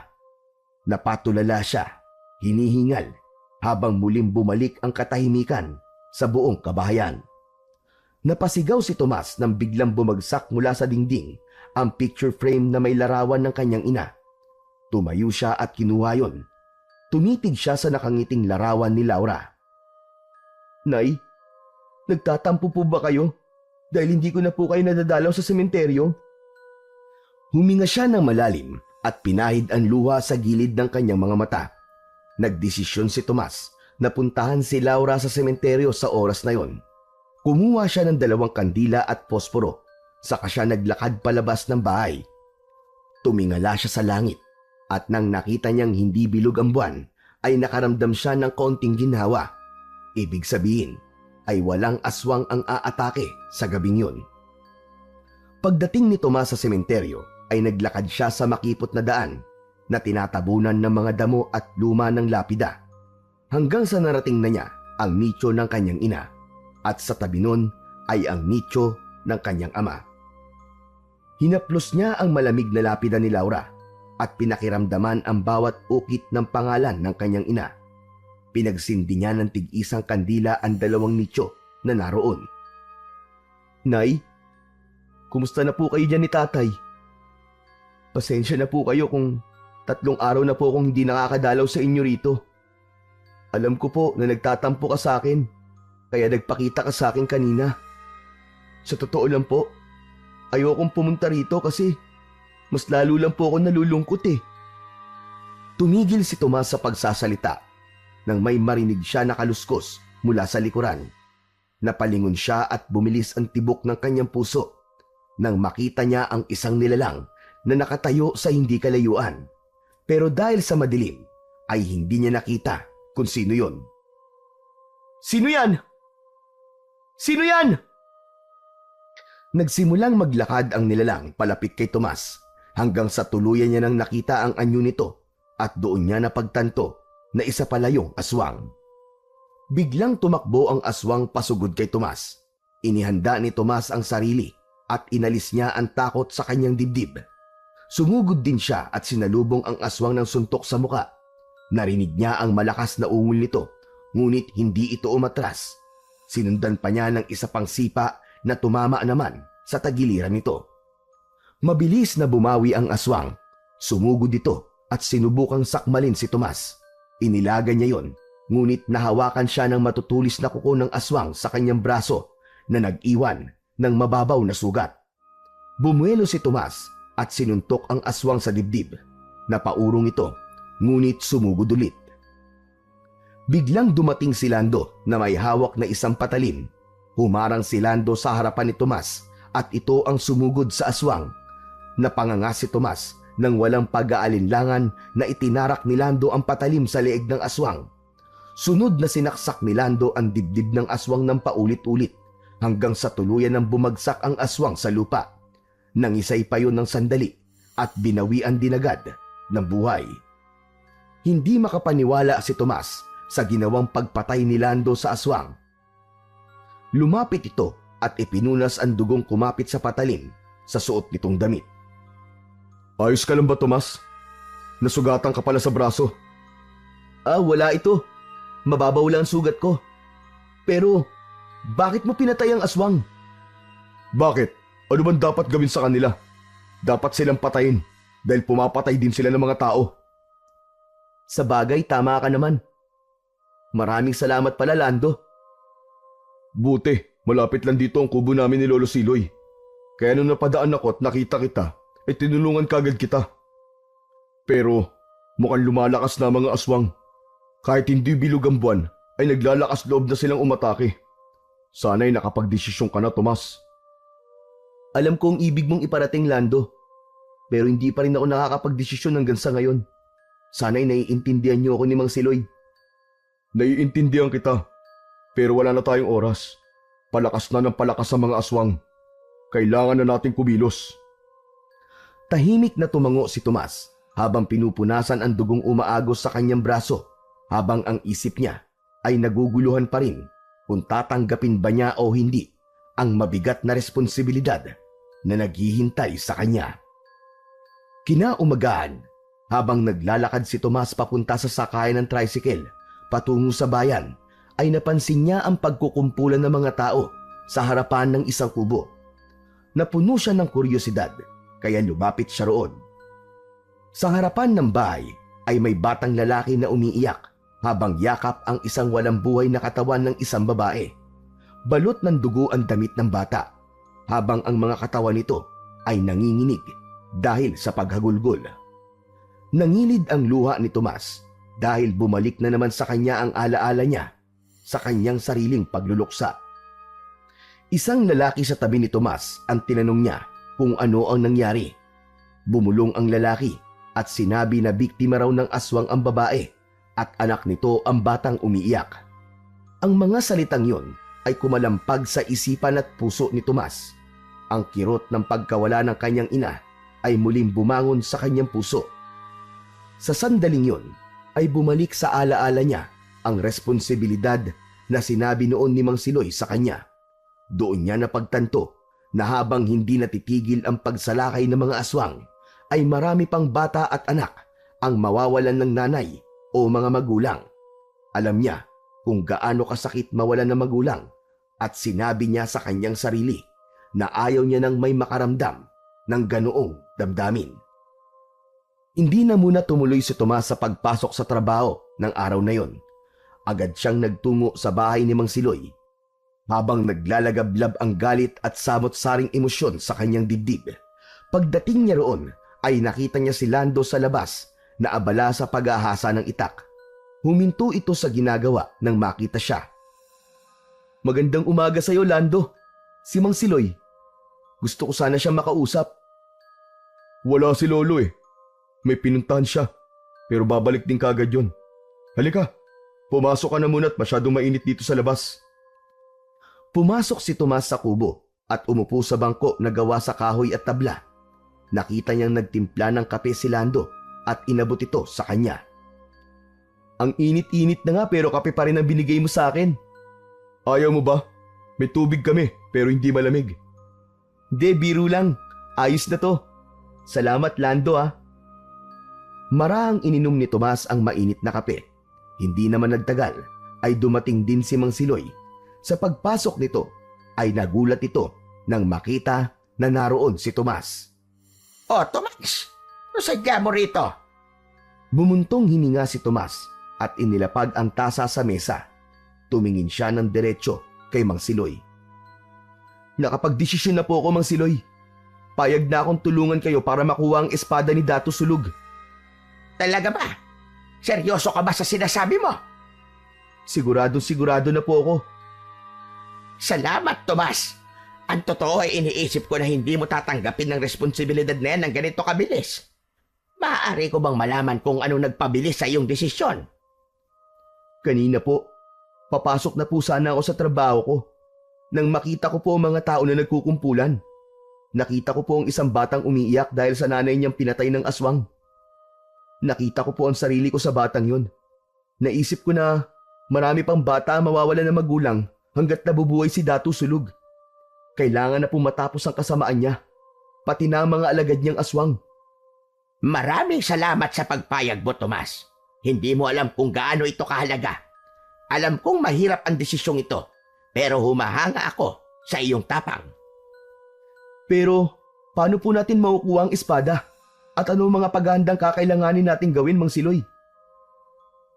Speaker 2: Napatulala siya, hinihingal, habang muling bumalik ang katahimikan sa buong kabahayan. Napasigaw si Tomas nang biglang bumagsak mula sa dingding ang picture frame na may larawan ng kanyang ina. Tumayo siya at kinuha yun. Tumitig siya sa nakangiting larawan ni Laura. "Nay, nagtatampo po ba kayo? Dahil hindi ko na po kayo nadadalaw sa sementeryo?" Huminga siya ng malalim at pinahid ang luha sa gilid ng kanyang mga mata. Nagdesisyon si Tomas na puntahan si Laura sa sementeryo sa oras na yon. Kumuha siya ng 2 kandila at posporo, saka siya naglakad palabas ng bahay. Tumingala siya sa langit at nang nakita niyang hindi bilog ang buwan, ay nakaramdam siya ng konting ginhawa. Ibig sabihin ay walang aswang ang aatake sa gabing yun. Pagdating ni Tomas sa sementeryo, ay naglakad siya sa makipot na daan na tinatabunan ng mga damo at luma ng lapida hanggang sa narating na niya ang nicho ng kanyang ina at sa tabi nun ay ang nicho ng kanyang ama. Hinaplos niya ang malamig na lapida ni Laura at pinakiramdaman ang bawat ukit ng pangalan ng kanyang ina. Pinagsindi niya ng tig-isang kandila ang 2 nicho na naroon. "Nay, kumusta na po kayo dyan ni tatay? Pasensya na po kayo kung 3 araw na po akong hindi nakakadalaw sa inyo rito. Alam ko po na nagtatampo ka sa akin, kaya nagpakita ka sa akin kanina. Sa totoo lang po, ayokong pumunta rito kasi mas lalo lang po ako nalulungkot eh." Tumigil si Tomas sa pagsasalita nang may marinig siya na kaluskos mula sa likuran. Napalingon siya at bumilis ang tibok ng kanyang puso nang makita niya ang isang nilalang na nakatayo sa hindi kalayuan. Pero dahil sa madilim, ay hindi niya nakita kung sino yon. "Sino yan? Sino yan?" Nagsimulang maglakad ang nilalang palapit kay Tomas hanggang sa tuluyan niya nang nakita ang anyo nito at doon niya napagtanto na isa pala yung aswang. Biglang tumakbo ang aswang pasugod kay Tomas. Inihanda ni Tomas ang sarili at inalis niya ang takot sa kanyang dibdib. Sumugod din siya at sinalubong ang aswang ng suntok sa muka. Narinig niya ang malakas na ungol nito, ngunit hindi ito umatras. Sinundan pa niya ng isa pang sipa na tumama naman sa tagiliran nito. Mabilis na bumawi ang aswang. Sumugod ito at sinubukang sakmalin si Tomas. Inilaga niya yon, ngunit nahawakan siya ng matutulis na kuko ng aswang sa kanyang braso na nag-iwan ng mababaw na sugat. Bumuelo si Tomas at sinuntok ang aswang sa dibdib. Napaurong ito, ngunit sumugod ulit. Biglang dumating si Lando na may hawak na isang patalim. Humarang si Lando sa harapan ni Tomas at ito ang sumugod sa aswang. Napanganga si Tomas nang walang pag-aalinlangan na itinarak ni Lando ang patalim sa leeg ng aswang. Sunod na sinaksak ni Lando ang dibdib ng aswang ng paulit-ulit hanggang sa tuluyan ng bumagsak ang aswang sa lupa. Nangisay pa yun ng sandali at binawian din agad ng buhay. Hindi makapaniwala si Tomas sa ginawang pagpatay ni Lando sa aswang. Lumapit ito at ipinunas ang dugong kumapit sa patalim sa suot nitong damit. Ayos ka lang ba, Tomas? Nasugatan ka pala sa braso. Wala ito. Mababaw lang ang sugat ko. Pero, bakit mo pinatay ang aswang? Bakit? Ano man dapat gawin sa kanila? Dapat silang patayin dahil pumapatay din sila ng mga tao. Sa bagay, tama ka naman. Maraming salamat pala, Lando. Buti, malapit lang dito ang kubo namin ni Lolo Siloy. Kaya nung napadaan ako at nakita kita, ay tinulungan kagad kita. Pero mukhang lumalakas na mga aswang. Kahit hindi bilog ang buwan, ay naglalakas loob na silang umatake. Sana'y nakapagdesisyon ka na, Tomas. Alam kong ibig mong iparating, Lando. Pero hindi pa rin ako nakakapagdesisyon hanggang sa ngayon. Sana'y naiintindihan niyo ako ni Mang Siloy. Naiintindihan kita. Pero wala na tayong oras. Palakas na ng palakas ang mga aswang. Kailangan na nating kumilos. Tahimik na tumango si Tomas habang pinupunasan ang dugong umaagos sa kanyang braso, habang ang isip niya ay naguguluhan pa rin kung tatanggapin ba niya o hindi ang mabigat na responsibilidad na naghihintay sa kanya. Kinaumagahan, habang naglalakad si Tomas papunta sa sakayan ng tricycle patungo sa bayan, ay napansin niya ang pagkukumpulan ng mga tao sa harapan ng isang kubo. Napuno siya ng kuryosidad, kaya lumapit siya roon. Sa harapan ng bahay ay may batang lalaki na umiiyak habang yakap ang isang walang buhay na katawan ng isang babae. Balot ng dugo ang damit ng bata, habang ang mga katawan nito ay nanginginig dahil sa paghagulgol. Nangilid ang luha ni Tomas dahil bumalik na naman sa kanya ang alaala niya sa kanyang sariling pagluluksa. Isang lalaki sa tabi ni Tomas ang tinanong niya kung ano ang nangyari. Bumulong ang lalaki at sinabi na biktima raw ng aswang ang babae at anak nito ang batang umiiyak. Ang mga salitang yon ay kumalampag sa isipan at puso ni Tomas. Ang kirot ng pagkawala ng kanyang ina ay muling bumangon sa kanyang puso. Sa sandaling yon ay bumalik sa alaala niya ang responsibilidad na sinabi noon ni Mang Siloy sa kanya. Doon niya napagtanto na habang hindi natitigil ang pagsalakay ng mga aswang, ay marami pang bata at anak ang mawawalan ng nanay o mga magulang. Alam niya kung gaano kasakit mawalan ng magulang at sinabi niya sa kanyang sarili na ayaw niya nang may makaramdam ng ganoong damdamin. Hindi na muna tumuloy si Tomas sa pagpasok sa trabaho ng araw na yon. Agad siyang nagtungo sa bahay ni Mang Siloy. Habang naglalagablab ang galit at samot-saring emosyon sa kanyang dibdib, pagdating niya roon ay nakita niya si Lando sa labas na abala sa pag-ahasa ng itak. Huminto ito sa ginagawa nang makita siya. Magandang umaga sa iyo, Lando. Si Mang Siloy. Gusto ko sana siyang makausap. Wala si Lolo eh. May pinuntahan siya. Pero babalik din kagad yun. Halika, pumasok ka na muna at masyadong mainit dito sa labas. Pumasok si Tomas sa kubo at umupo sa bangko na gawa sa kahoy at tabla. Nakita niyang nagtimpla ng kape si Lando at inabot ito sa kanya. Ang init-init na nga pero kape pa rin ang binigay mo sa akin. Ayaw mo ba? May tubig kami pero hindi malamig. Hindi, biro lang. Ayos na to. Salamat, Lando ah. Marahang ininom ni Tomas ang mainit na kape. Hindi naman nagtagal ay dumating din si Mang Siloy. Sa pagpasok nito ay nagulat ito nang makita na naroon si Tomas.
Speaker 3: Oh, Tomas! Ano sadya mo rito?
Speaker 2: Bumuntong hininga si Tomas at inilapag ang tasa sa mesa. Tumingin siya ng diretso kay Mang Siloy. Nakapagdesisyon na po ako, Mang Siloy. Payag na akong tulungan kayo para makuha ang espada ni Dato Sulug.
Speaker 3: Talaga ba? Seryoso ka ba sa sinasabi mo?
Speaker 2: Sigurado na po ako.
Speaker 3: Salamat, Tomas. Ang totoo ay iniisip ko na hindi mo tatanggapin ng responsibilidad na yan ng ganito kabilis. Maaari ko bang malaman kung ano nagpabilis sa iyong desisyon?
Speaker 2: Kanina po, papasok na po sana ako sa trabaho ko. Nang makita ko po ang mga tao na nagkukumpulan. Nakita ko po ang isang batang umiiyak dahil sa nanay niyang pinatay ng aswang. Nakita ko po ang sarili ko sa batang yun. Naisip ko na marami pang bata ang mawawala ng magulang hanggat nabubuhay si Datu Sulog. Kailangan na po matapos ang kasamaan niya, pati na ang mga alagad niyang aswang.
Speaker 3: Maraming salamat sa pagpayag mo, Tomas. Hindi mo alam kung gaano ito kahalaga. Alam kong mahirap ang desisyong ito, pero humahanga ako sa iyong tapang.
Speaker 2: Pero paano po natin makukuha ang espada? At ano mga paghahandang kakailanganin nating gawin, Mang Siloy?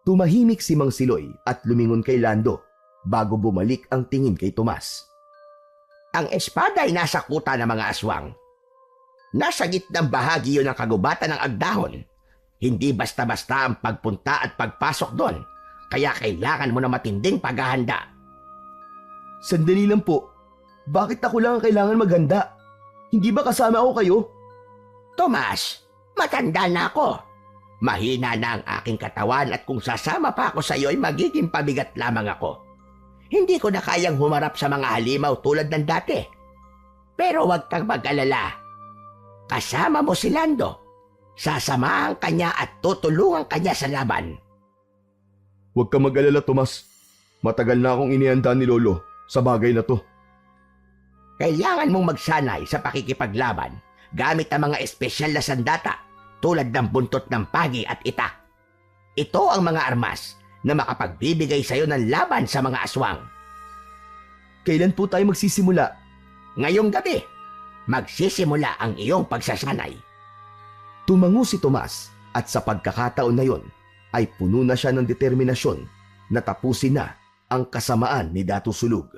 Speaker 2: Tumahimik si Mang Siloy at lumingon kay Lando bago bumalik ang tingin kay Tomas.
Speaker 3: Ang espada ay nasa kuta ng mga aswang. Nasa gitnang bahagi yun ng kagubatan ng agdahon. Hindi basta-basta ang pagpunta at pagpasok doon, kaya kailangan mo na matinding paghahanda.
Speaker 2: Sandali lang po. Bakit ako lang ang kailangan maghanda? Hindi ba kasama ako kayo?
Speaker 3: Tomas, matanda na ako. Mahina na ang aking katawan at kung sasama pa ako sa iyo ay magiging pabigat lamang ako. Hindi ko na kayang humarap sa mga halimaw tulad ng dati. Pero huwag kang mag-alala. Kasama mo si Lando. Sasamahan kanya at tutulungan kanya sa laban.
Speaker 2: Huwag ka mag-alala, Tomas. Matagal na akong inihanda ni Lolo sa bagay na to.
Speaker 3: Kailangan mong magsanay sa pakikipaglaban gamit ang mga espesyal na sandata tulad ng buntot ng pagi at itak. Ito ang mga armas na makapagbibigay sa iyo ng laban sa mga aswang.
Speaker 2: Kailan po tayo magsisimula?
Speaker 3: Ngayong gabi, magsisimula ang iyong pagsasanay.
Speaker 2: Tumango si Tomas at sa pagkakataon na yon ay puno na siya ng determinasyon na tapusin na ang kasamaan ni Datu Sulog.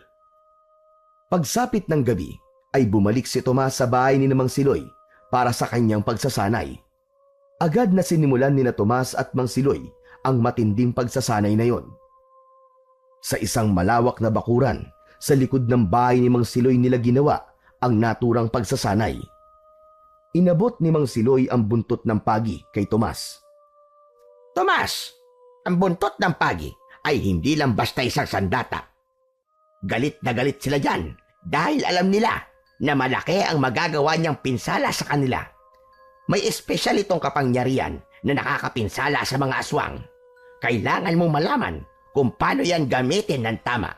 Speaker 2: Pagsapit ng gabi ay bumalik si Tomas sa bahay ni Mang Siloy para sa kanyang pagsasanay. Agad na sinimulan ni Tomas at Mang Siloy ang matinding pagsasanay na yon. Sa isang malawak na bakuran sa likod ng bahay ni Mang Siloy nila ginawa ang naturang pagsasanay. Inabot ni Mang Siloy ang buntot ng pagi kay Tomas.
Speaker 3: Tomas, ang buntot ng pagi ay hindi lang basta isang sandata. Galit na galit sila dyan dahil alam nila na malaki ang magagawa niyang pinsala sa kanila. May espesyal itong kapangyarihan na nakakapinsala sa mga aswang. Kailangan mong malaman kung paano yan gamitin ng tama.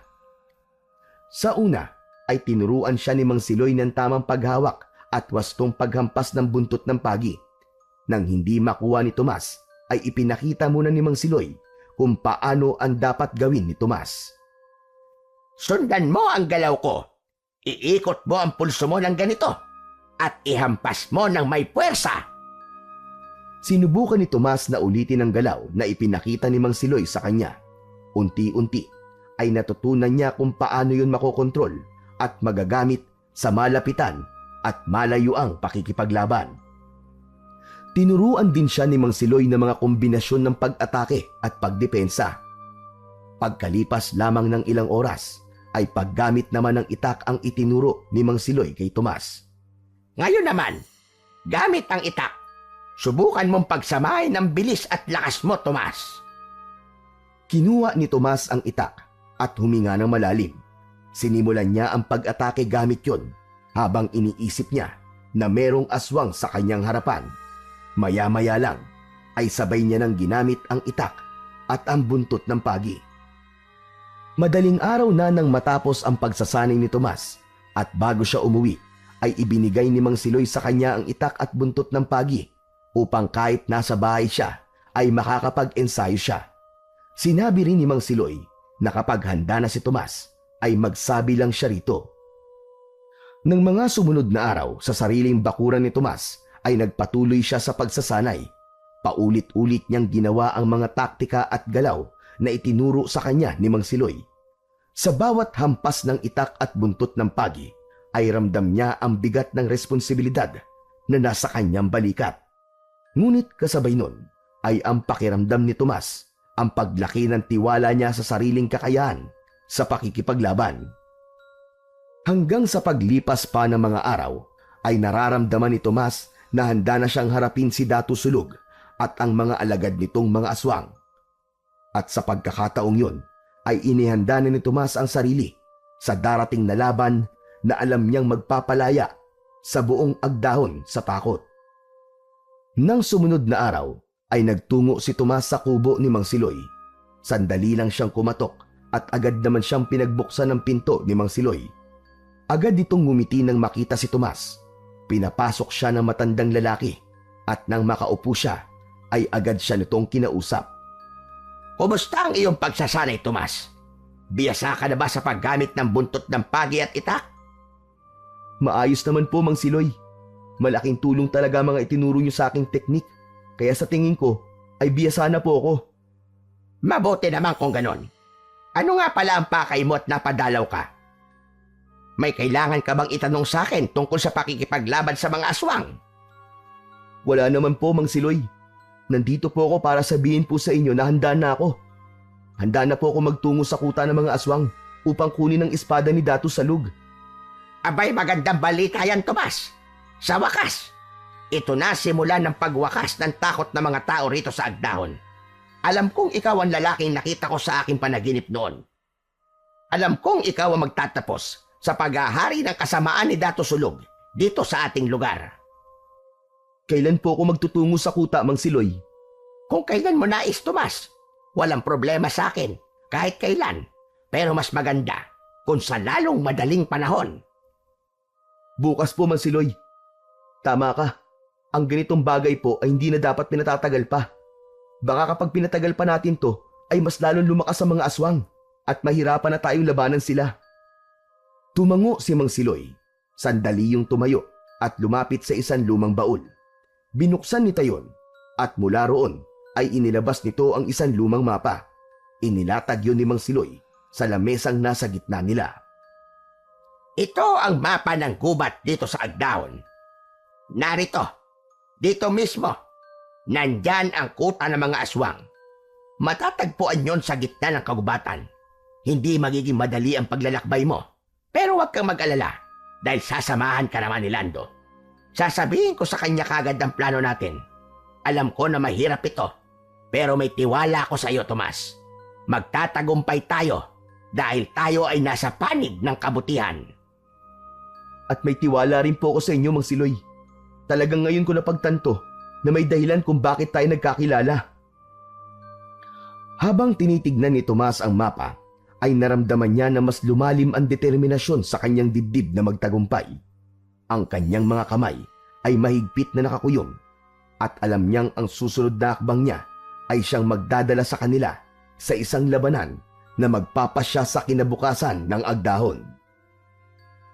Speaker 2: Sa una ay tinuruan siya ni Mang Siloy ng tamang paghawak at wastong paghampas ng buntot ng pagi. Nang hindi makuha ni Tomas, ay ipinakita muna ni Mang Siloy kung paano ang dapat gawin ni Tomas.
Speaker 3: Sundan mo ang galaw ko. Iikot mo ang pulso mo ng ganito at ihampas mo ng may puwersa.
Speaker 2: Sinubukan ni Tomas na ulitin ang galaw na ipinakita ni Mang Siloy sa kanya. Unti-unti ay natutunan niya kung paano yun makokontrol at magagamit sa malapitan at malayuang pakikipaglaban. Tinuruan din siya ni Mang Siloy ng mga kombinasyon ng pag-atake at pagdepensa. Pagkalipas lamang ng ilang oras, ay paggamit naman ng itak ang itinuro ni Mang Siloy kay Tomas.
Speaker 3: Ngayon naman, gamit ang itak. Subukan mong pagsamahin ng bilis at lakas mo, Tomas.
Speaker 2: Kinuha ni Tomas ang itak at huminga ng malalim. Sinimulan niya ang pag-atake gamit yon habang iniisip niya na merong aswang sa kanyang harapan. Maya-maya lang ay sabay niya nang ginamit ang itak at ang buntot ng pagi. Madaling araw na nang matapos ang pagsasanay ni Tomas at bago siya umuwi ay ibinigay ni Mang Siloy sa kanya ang itak at buntot ng pagi upang kahit nasa bahay siya ay makakapag-ensayo siya. Sinabi rin ni Mang Siloy na kapag handa na si Tomas ay magsabi lang siya rito. Nang mga sumunod na araw sa sariling bakuran ni Tomas ay nagpatuloy siya sa pagsasanay. Paulit-ulit niyang ginawa ang mga taktika at galaw na itinuro sa kanya ni Mang Siloy. Sa bawat hampas ng itak at buntot ng pagi ay ramdam niya ang bigat ng responsibilidad na nasa kanyang balikat. Ngunit kasabay nun ay ang pakiramdam ni Tomas ang paglaki ng tiwala niya sa sariling kakayahan sa pakikipaglaban. Hanggang sa paglipas pa ng mga araw ay nararamdaman ni Tomas na handa na siyang harapin si Datu Sulog at ang mga alagad nitong mga aswang. At sa pagkakataong yun ay inihanda na ni Tomas ang sarili sa darating na laban na alam niyang magpapalaya sa buong agdahon sa takot. Nang sumunod na araw ay nagtungo si Tomas sa kubo ni Mang Siloy. Sandali lang siyang kumatok at agad naman siyang pinagbuksan ng pinto ni Mang Siloy. Agad itong ngumiti nang makita si Tomas. Pinapasok siya ng matandang lalaki at nang makaupo siya ay agad siya nitong kinausap.
Speaker 3: Kumusta ang iyong pagsasanay, Tomas? Biyasa ka na ba sa paggamit ng buntot ng pagi at itak?
Speaker 2: Maayos naman po, Mang Siloy. Malaking tulong talaga mga itinuro niyo sa aking teknik. Kaya sa tingin ko ay biyasa na po ako.
Speaker 3: Mabuti naman kung ganon. Ano nga pala ang pakay mo at napadalaw ka? May kailangan ka bang itanong sa akin tungkol sa pakikipaglaban sa mga aswang?
Speaker 2: Wala naman po, Mang Siloy. Nandito po ako para sabihin po sa inyo na handa na ako. Handa na po ako magtungo sa kuta ng mga aswang upang kunin ang espada ni Datu Salug.
Speaker 3: Abay, magandang balita yan, Tomas. Sa wakas, ito na simula ng pagwakas ng takot ng mga tao rito sa Agdahon. Alam kong ikaw ang lalaking nakita ko sa aking panaginip noon. Alam kong ikaw ang magtatapos sa paghahari ng kasamaan ni Datu Sulog dito sa ating lugar.
Speaker 2: Kailan po ako magtutungo sa kuta, Mang Siloy?
Speaker 3: Kung kailan mo nais, Tomas, walang problema sa akin, kahit kailan. Pero mas maganda kung sa lalong madaling panahon.
Speaker 2: Bukas po, Mang Siloy. Tama ka. Ang ganitong bagay po ay hindi na dapat pinatatagal pa. Baka kapag pinatagal pa natin to, ay mas lalong lumakas ang mga aswang at mahirapan na tayong labanan sila. Tumango si Mang Siloy. Sandali yung tumayo at lumapit sa isang lumang baul. Binuksan nito yon at mula roon ay inilabas nito ang isang lumang mapa. Inilatag yun ni Mang Siloy sa lamesang nasa gitna nila.
Speaker 3: Ito ang mapa ng gubat dito sa Agdahon. Narito, dito mismo, nandyan ang kuta ng mga aswang. Matatagpuan yon sa gitna ng kagubatan. Hindi magiging madali ang paglalakbay mo. Pero huwag kang mag-alala dahil sasamahan ka naman ni Lando. Sasabihin ko sa kanya kagad ang plano natin. Alam ko na mahirap ito, pero may tiwala ako sa iyo, Tomas. Magtatagumpay tayo dahil tayo ay nasa panig ng kabutihan.
Speaker 2: At may tiwala rin po ako sa inyo, Mang Siloy. Talagang ngayon ko napagtanto na may dahilan kung bakit tayo nagkakilala. Habang tinitignan ni Tomas ang mapa, ay naramdaman niya na mas lumalim ang determinasyon sa kanyang dibdib na magtagumpay. Ang kanyang mga kamay ay mahigpit na nakakuyong at alam niyang ang susunod na hakbang niya ay siyang magdadala sa kanila sa isang labanan na magpapasya sa kinabukasan ng Agdahon.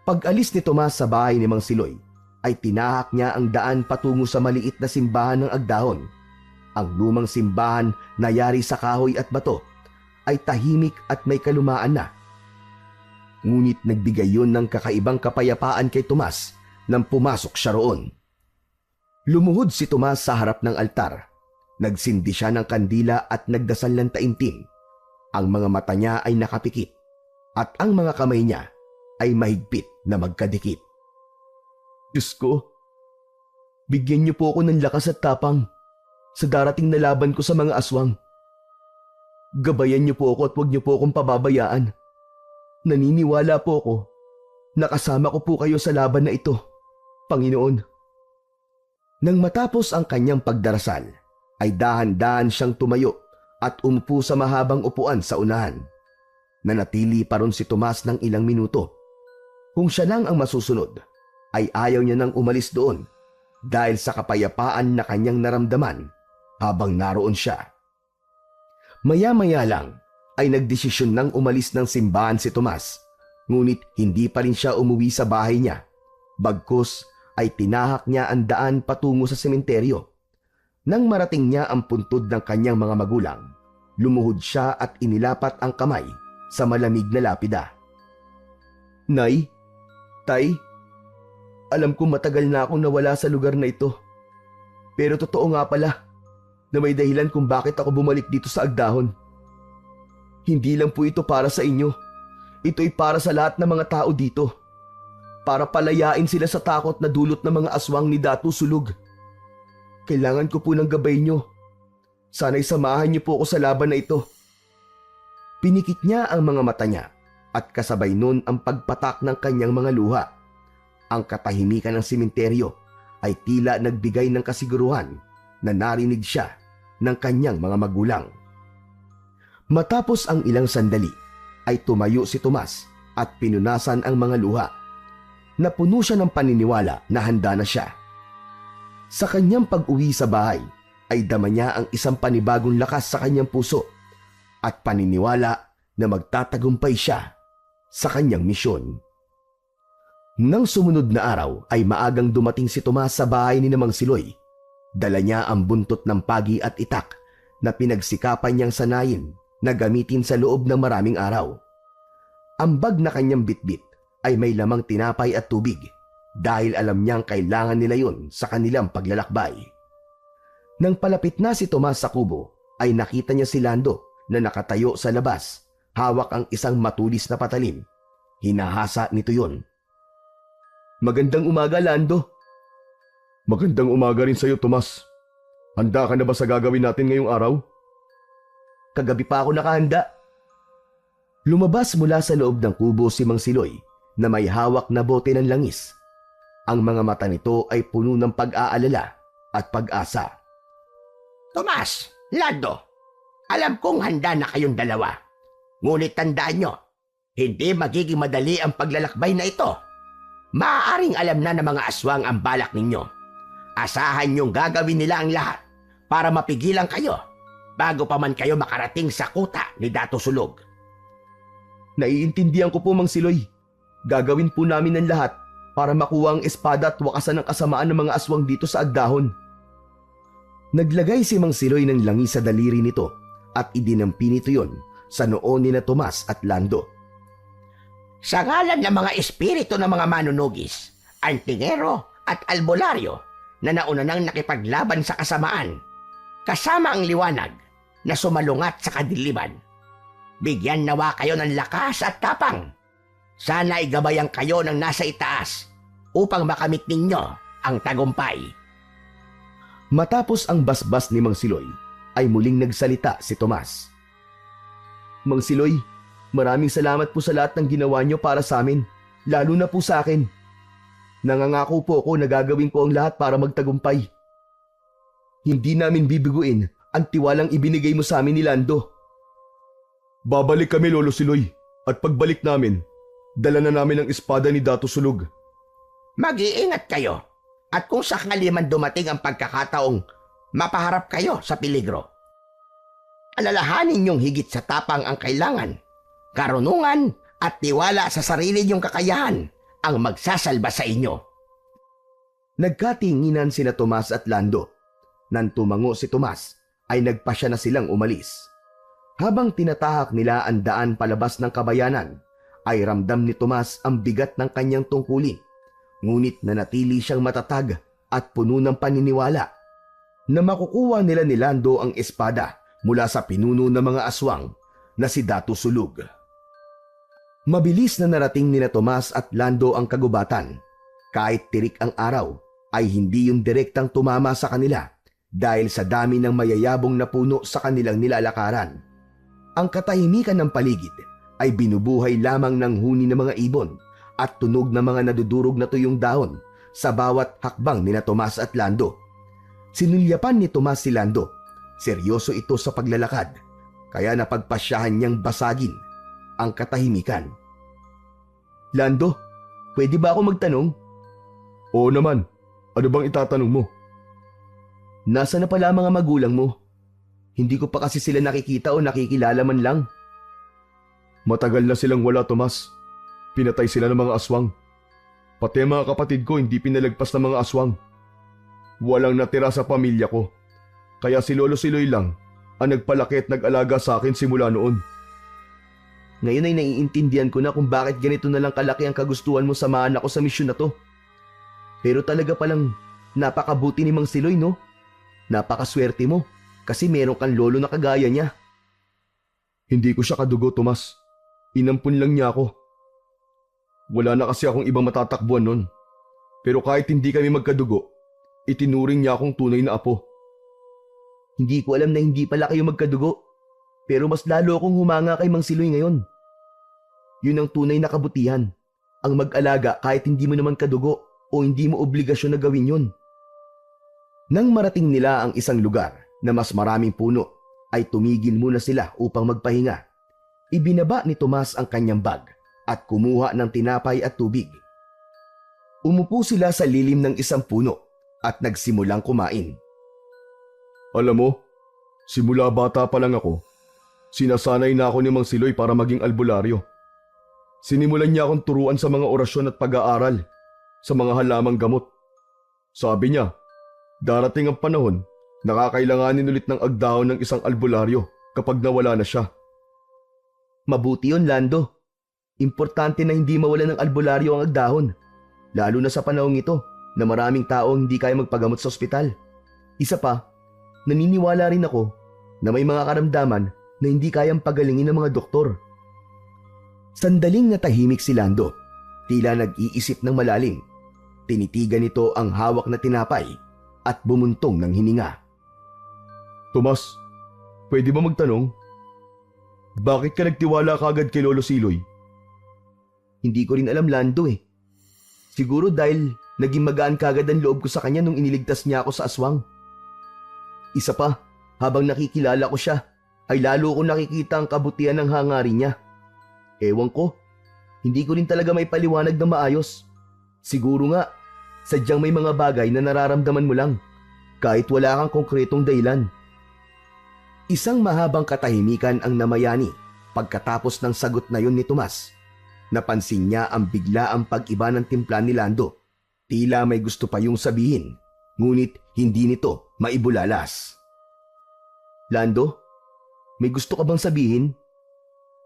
Speaker 2: Pag-alis ni Tomas sa bahay ni Mang Siloy, ay tinahak niya ang daan patungo sa maliit na simbahan ng Agdahon. Ang lumang simbahan na yari sa kahoy at bato ay tahimik at may kalumaan na. Ngunit nagbigay yun ng kakaibang kapayapaan kay Tomas nang pumasok siya roon. Lumuhod si Tomas sa harap ng altar. Nagsindi siya ng kandila at nagdasal ng taimtim. Ang mga mata niya ay nakapikit at ang mga kamay niya ay mahigpit na magkadikit. Diyos ko, bigyan niyo po ako ng lakas at tapang sa darating na laban ko sa mga aswang. Gabayan niyo po ako at huwag niyo po akong pababayaan. Naniniwala po ako na kasama ko po kayo sa laban na ito, Panginoon. Nang matapos ang kanyang pagdarasal, ay dahan-dahan siyang tumayo at umupo sa mahabang upuan sa unahan. Nanatili pa ron si Tomas ng ilang minuto. Kung siya lang ang masusunod, ay ayaw niya nang umalis doon dahil sa kapayapaan na kanyang naramdaman habang naroon siya. Maya-maya lang ay nagdesisyon nang umalis ng simbahan si Tomas, ngunit hindi pa rin siya umuwi sa bahay niya. Bagkus ay tinahak niya ang daan patungo sa sementeryo. Nang marating niya ang puntod ng kanyang mga magulang, lumuhod siya at inilapat ang kamay sa malamig na lapida. Nay, Tay, alam ko matagal na akong nawala sa lugar na ito. Pero totoo nga pala na may dahilan kung bakit ako bumalik dito sa Agdahon. Hindi lang po ito para sa inyo. Ito'y para sa lahat ng mga tao dito. Para palayain sila sa takot na dulot ng mga aswang ni Datu Sulog. Kailangan ko po ng gabay nyo. Sana'y samahan niyo po ako sa laban na ito. Pinikit niya ang mga mata niya at kasabay nun ang pagpatak ng kanyang mga luha. Ang katahimikan ng sementeryo ay tila nagbigay ng kasiguruhan na narinig siya ng kanyang mga magulang. Matapos ang ilang sandali, ay tumayo si Tomas at pinunasan ang mga luha. Napuno siya ng paniniwala na handa na siya. Sa kanyang pag-uwi sa bahay, ay dama niya ang isang panibagong lakas sa kanyang puso at paniniwala na magtatagumpay siya sa kanyang misyon. Nang sumunod na araw ay maagang dumating si Tomas sa bahay ni Mang Siloy. Dala niya ang buntot ng pagi at itak na pinagsikapan niyang sanayin na gamitin sa loob ng maraming araw. Ang bag na kanyang bitbit ay may lamang tinapay at tubig dahil alam niyang kailangan nila yun sa kanilang paglalakbay. Nang palapit na si Tomas sa kubo, ay nakita niya si Lando na nakatayo sa labas, hawak ang isang matulis na patalim. Hinahasa nito yon. "Magandang umaga, Lando."
Speaker 4: Magandang umaga rin sa iyo, Tomas. Handa ka na ba sa gagawin natin ngayong araw?
Speaker 2: "Kagabi pa ako nakahanda." Lumabas mula sa loob ng kubo si Mang Siloy na may hawak na bote ng langis. Ang mga mata nito ay puno ng pag-aalala at pag-asa.
Speaker 3: Tomas, Lando, alam kong handa na kayong dalawa. Ngunit tandaan nyo, hindi magiging madali ang paglalakbay na ito. Maaaring alam na ng mga aswang ang balak ninyo. Asahan nyong gagawin nila ang lahat para mapigilan kayo bago pa man kayo makarating sa kuta ni Dato Sulog.
Speaker 2: "Naiintindihan ko po, Mang Siloy. Gagawin po namin ang lahat para makuha ang espada at wakasan ang kasamaan ng mga aswang dito sa Agdahon." Naglagay si Mang Siloy ng langis sa daliri nito at idinampi nito yon sa noo ni na Tomas at Lando.
Speaker 3: Sa ngalan ng mga espiritu ng mga manunugis, antingero at albularyo na nauna nang nakipaglaban sa kasamaan, kasama ang liwanag na sumalungat sa kadiliman, bigyan nawa kayo ng lakas at tapang. Sana igabayan kayo ng nasa itaas upang makamit ninyo ang tagumpay.
Speaker 2: Matapos ang basbas ni Mang Siloy, ay muling nagsalita si Tomas. "Mang Siloy, maraming salamat po sa lahat ng ginawa niyo para sa amin, lalo na po sa akin. Nangangako po ako na gagawin ko ang lahat para magtagumpay. Hindi namin bibiguin ang tiwalang ibinigay mo sa amin ni Lando."
Speaker 4: Babalik kami, Lolo Siloy, at pagbalik namin, dala na namin ang espada ni Dato Sulog.
Speaker 3: Mag-iingat kayo at kung sakali man dumating ang pagkakataong mapaharap kayo sa peligro, alalahanin niyong higit sa tapang ang kailangan, karunungan at tiwala sa sarili niyong kakayahan ang magsasalba sa inyo.
Speaker 2: Nagkatinginan sina Tomas at Lando. Nang tumango si Tomas, ay nagpasya na silang umalis. Habang tinatahak nila ang daan palabas ng kabayanan, ay ramdam ni Tomas ang bigat ng kanyang tungkulin. Ngunit nanatili siyang matatag at puno ng paniniwala na makukuha nila ni Lando ang espada mula sa pinuno ng mga aswang na si Dato Sulog. Mabilis na narating nila Tomas at Lando ang kagubatan. Kahit tirik ang araw, ay hindi yung direktang tumama sa kanila dahil sa dami ng mayayabong na puno sa kanilang nilalakaran. Ang katahimikan ng paligid ay binubuhay lamang ng huni ng mga ibon at tunog ng mga nadudurog na tuyong dahon sa bawat hakbang ni na Tomas at Lando. Sinulyapan ni Tomas si Lando. Seryoso ito sa paglalakad, kaya napagpasyahan niyang basagin ang katahimikan. "Lando, pwede ba ako magtanong?"
Speaker 4: Oo naman, ano bang itatanong mo?
Speaker 2: "Nasa na pala mga magulang mo? Hindi ko pa kasi sila nakikita o nakikilala man lang."
Speaker 4: Matagal na silang wala, Tomas. Pinatay sila ng mga aswang. Pati ang mga kapatid ko hindi pinalagpas ng mga aswang. Walang natira sa pamilya ko. Kaya si Lolo Siloy lang ang nagpalaki at nag-alaga sa akin simula noon.
Speaker 2: Ngayon ay naiintindihan ko na kung bakit ganito na lang kalaki ang kagustuhan mo samahan ako sa misyon na to. Pero talaga palang napakabuti ni Mang Siloy, no? Napakaswerte mo kasi meron kang lolo na kagaya niya.
Speaker 4: Hindi ko siya kadugo, Tomas. Inampun lang niya ako. Wala na kasi akong ibang matatakbuhan nun. Pero kahit hindi kami magkadugo, itinuring niya akong tunay na apo.
Speaker 2: Hindi ko alam na hindi pala kayo magkadugo. Pero mas lalo akong humanga kay Mang Siloy ngayon. Yun ang tunay na kabutihan. Ang mag-alaga kahit hindi mo naman kadugo o hindi mo obligasyon na gawin yun. Nang marating nila ang isang lugar, na mas maraming puno, ay tumigil muna sila upang magpahinga. Ibinaba ni Tomas ang kanyang bag at kumuha ng tinapay at tubig. Umupo sila sa lilim ng isang puno at nagsimulang kumain.
Speaker 4: Alam mo, simula bata pa lang ako, sinasanay na ako ni Mang Siloy para maging albularyo. Sinimulan niya akong turuan sa mga orasyon at pag-aaral, sa mga halamang gamot. Sabi niya, darating ang panahon, nakakailanganin ulit ng agdahon ng isang albularyo kapag nawala na siya.
Speaker 2: Mabuti yun, Lando. Importante na hindi mawala ng albularyo ang agdahon, lalo na sa panahong ito na maraming tao hindi kaya magpagamot sa ospital. Isa pa, naniniwala rin ako na may mga karamdaman na hindi kayang pagalingin ng mga doktor. Sandaling natahimik si Lando, tila nag-iisip ng malalim. Tinitigan nito ang hawak na tinapay at bumuntong ng hininga.
Speaker 4: Tomas, pwede ba magtanong? Bakit ka nagtiwala kagad kay Lolo Siloy?
Speaker 2: Hindi ko rin alam, Lando eh. Siguro dahil naging magaan kagad ang loob ko sa kanya nung iniligtas niya ako sa aswang. Isa pa, habang nakikilala ko siya, ay lalo ko nakikita ang kabutihan ng hangarin niya. Ewan ko, hindi ko rin talaga may paliwanag na maayos. Siguro nga, sadyang may mga bagay na nararamdaman mo lang, kahit wala kang konkretong dahilan. Isang mahabang katahimikan ang namayani pagkatapos ng sagot na yun ni Tomas. Napansin niya ang biglaang pag-iba ng timpla ni Lando. Tila may gusto pa yung sabihin, ngunit hindi nito maibulalas. Lando, may gusto ka bang sabihin?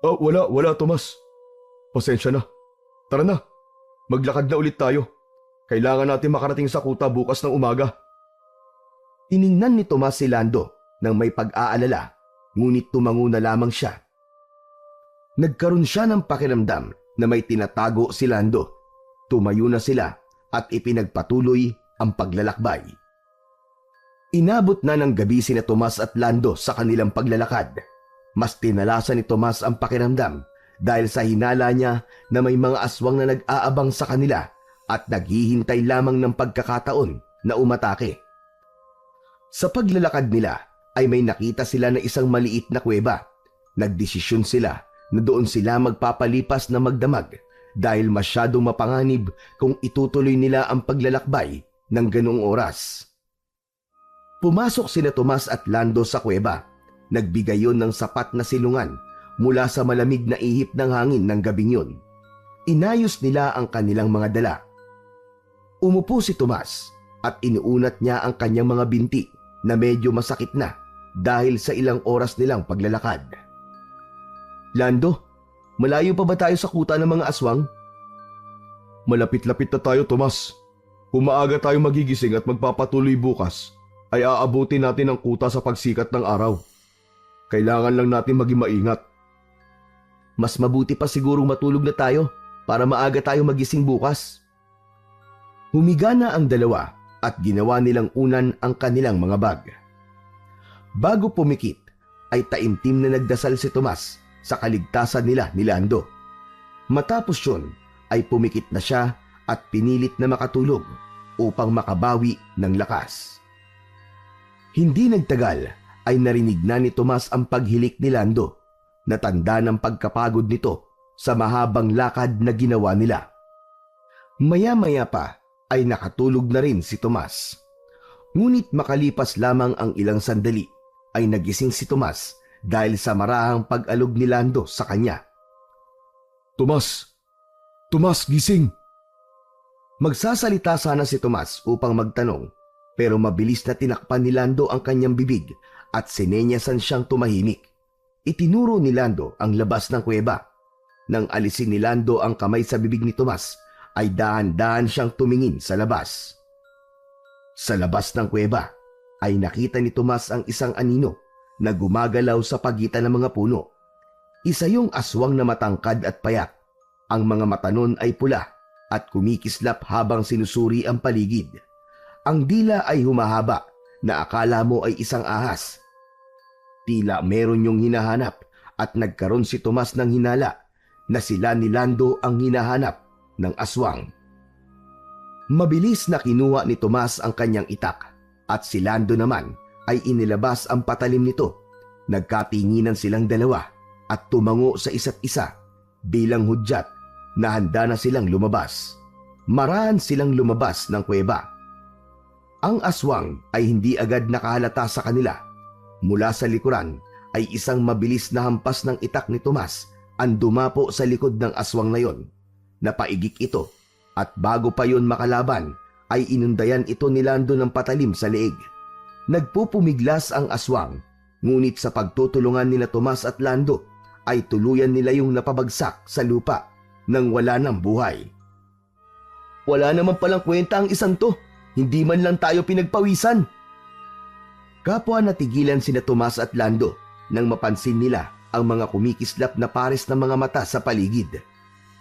Speaker 4: Oh, wala Tomas. Pasensya na. Tara na, maglakad na ulit tayo. Kailangan natin makarating sa kuta bukas ng umaga.
Speaker 2: Tiningnan ni Tomas si Lando nang may pag-aalala, ngunit tumango na lamang siya. Nagkaroon siya ng pakiramdam na may tinatago si Lando. Tumayo na sila at ipinagpatuloy ang paglalakbay. Inabot na ng gabi sina Tomas at Lando sa kanilang paglalakad. Mas tinalasan ni Tomas ang pakiramdam dahil sa hinala niya na may mga aswang na nag-aabang sa kanila at naghihintay lamang ng pagkakataon na umatake. Sa paglalakad nila ay may nakita sila na isang maliit na kuweba. Nagdesisyon sila na doon sila magpapalipas na magdamag dahil masyadong mapanganib kung itutuloy nila ang paglalakbay ng ganoong oras. Pumasok sina Tomas at Lando sa kuweba. Nagbigay yon ng sapat na silungan mula sa malamig na ihip ng hangin ng gabing yun. Inayos nila ang kanilang mga dala. Umupo si Tomas at inuunat niya ang kanyang mga binti na medyo masakit na dahil sa ilang oras nilang paglalakad. Lando, malayo pa ba tayo sa kuta ng mga aswang?
Speaker 4: Malapit-lapit na tayo, Tomas. Kung maaga tayo magigising at magpapatuloy bukas, ay aabutin natin ang kuta sa pagsikat ng araw. Kailangan lang natin maging maingat.
Speaker 2: Mas mabuti pa sigurong matulog na tayo para maaga tayo magising bukas. Humiga na ang dalawa at ginawa nilang unan ang kanilang mga bag. Bago pumikit, ay taimtim na nagdasal si Tomas sa kaligtasan nila ni Lando. Matapos yun, ay pumikit na siya at pinilit na makatulog upang makabawi ng lakas. Hindi nagtagal ay narinig na ni Tomas ang paghilik ni Lando na tanda ng pagkapagod nito sa mahabang lakad na ginawa nila. Maya-maya pa ay nakatulog na rin si Tomas. Ngunit makalipas lamang ang ilang sandali ay nagising si Tomas dahil sa marahang pag-alog ni Lando sa kanya.
Speaker 4: Tomas! Tomas, gising!
Speaker 2: Magsasalita sana si Tomas upang magtanong, pero mabilis na tinakpan ni Lando ang kanyang bibig at sinenyasan siyang tumahimik. Itinuro ni Lando ang labas ng kuweba. Nang alisin ni Lando ang kamay sa bibig ni Tomas, ay dahan-dahan siyang tumingin sa labas. Sa labas ng kuweba ay nakita ni Tomas ang isang anino na gumagalaw sa pagitan ng mga puno. Isa yung aswang na matangkad at payak. Ang mga mata nun ay pula at kumikislap habang sinusuri ang paligid. Ang dila ay humahaba na akala mo ay isang ahas. Tila meron yung hinahanap at nagkaroon si Tomas ng hinala na sila ni Lando ang hinahanap ng aswang. Mabilis na kinuha ni Tomas ang kanyang itak at si Lando naman ay inilabas ang patalim nito. Nagkatinginan silang dalawa at tumango sa isa't isa bilang hudyat na handa na silang lumabas. Maraan silang lumabas ng kuweba. Ang aswang ay hindi agad nakahalata sa kanila. Mula sa likuran ay isang mabilis na hampas ng itak ni Tomas ang dumapo sa likod ng aswang na yon. Napaigik ito at bago pa yon makalaban ay inundayan ito ni Lando ng patalim sa leeg. Nagpupumiglas ang aswang, ngunit sa pagtutulungan nila Tomas at Lando ay tuluyan nila yung napabagsak sa lupa nang wala ng buhay. Wala naman palang kwenta ang isang to. Hindi man lang tayo pinagpawisan. Kapwa natigilan sina Tomas at Lando nang mapansin nila ang mga kumikislap na pares ng mga mata sa paligid.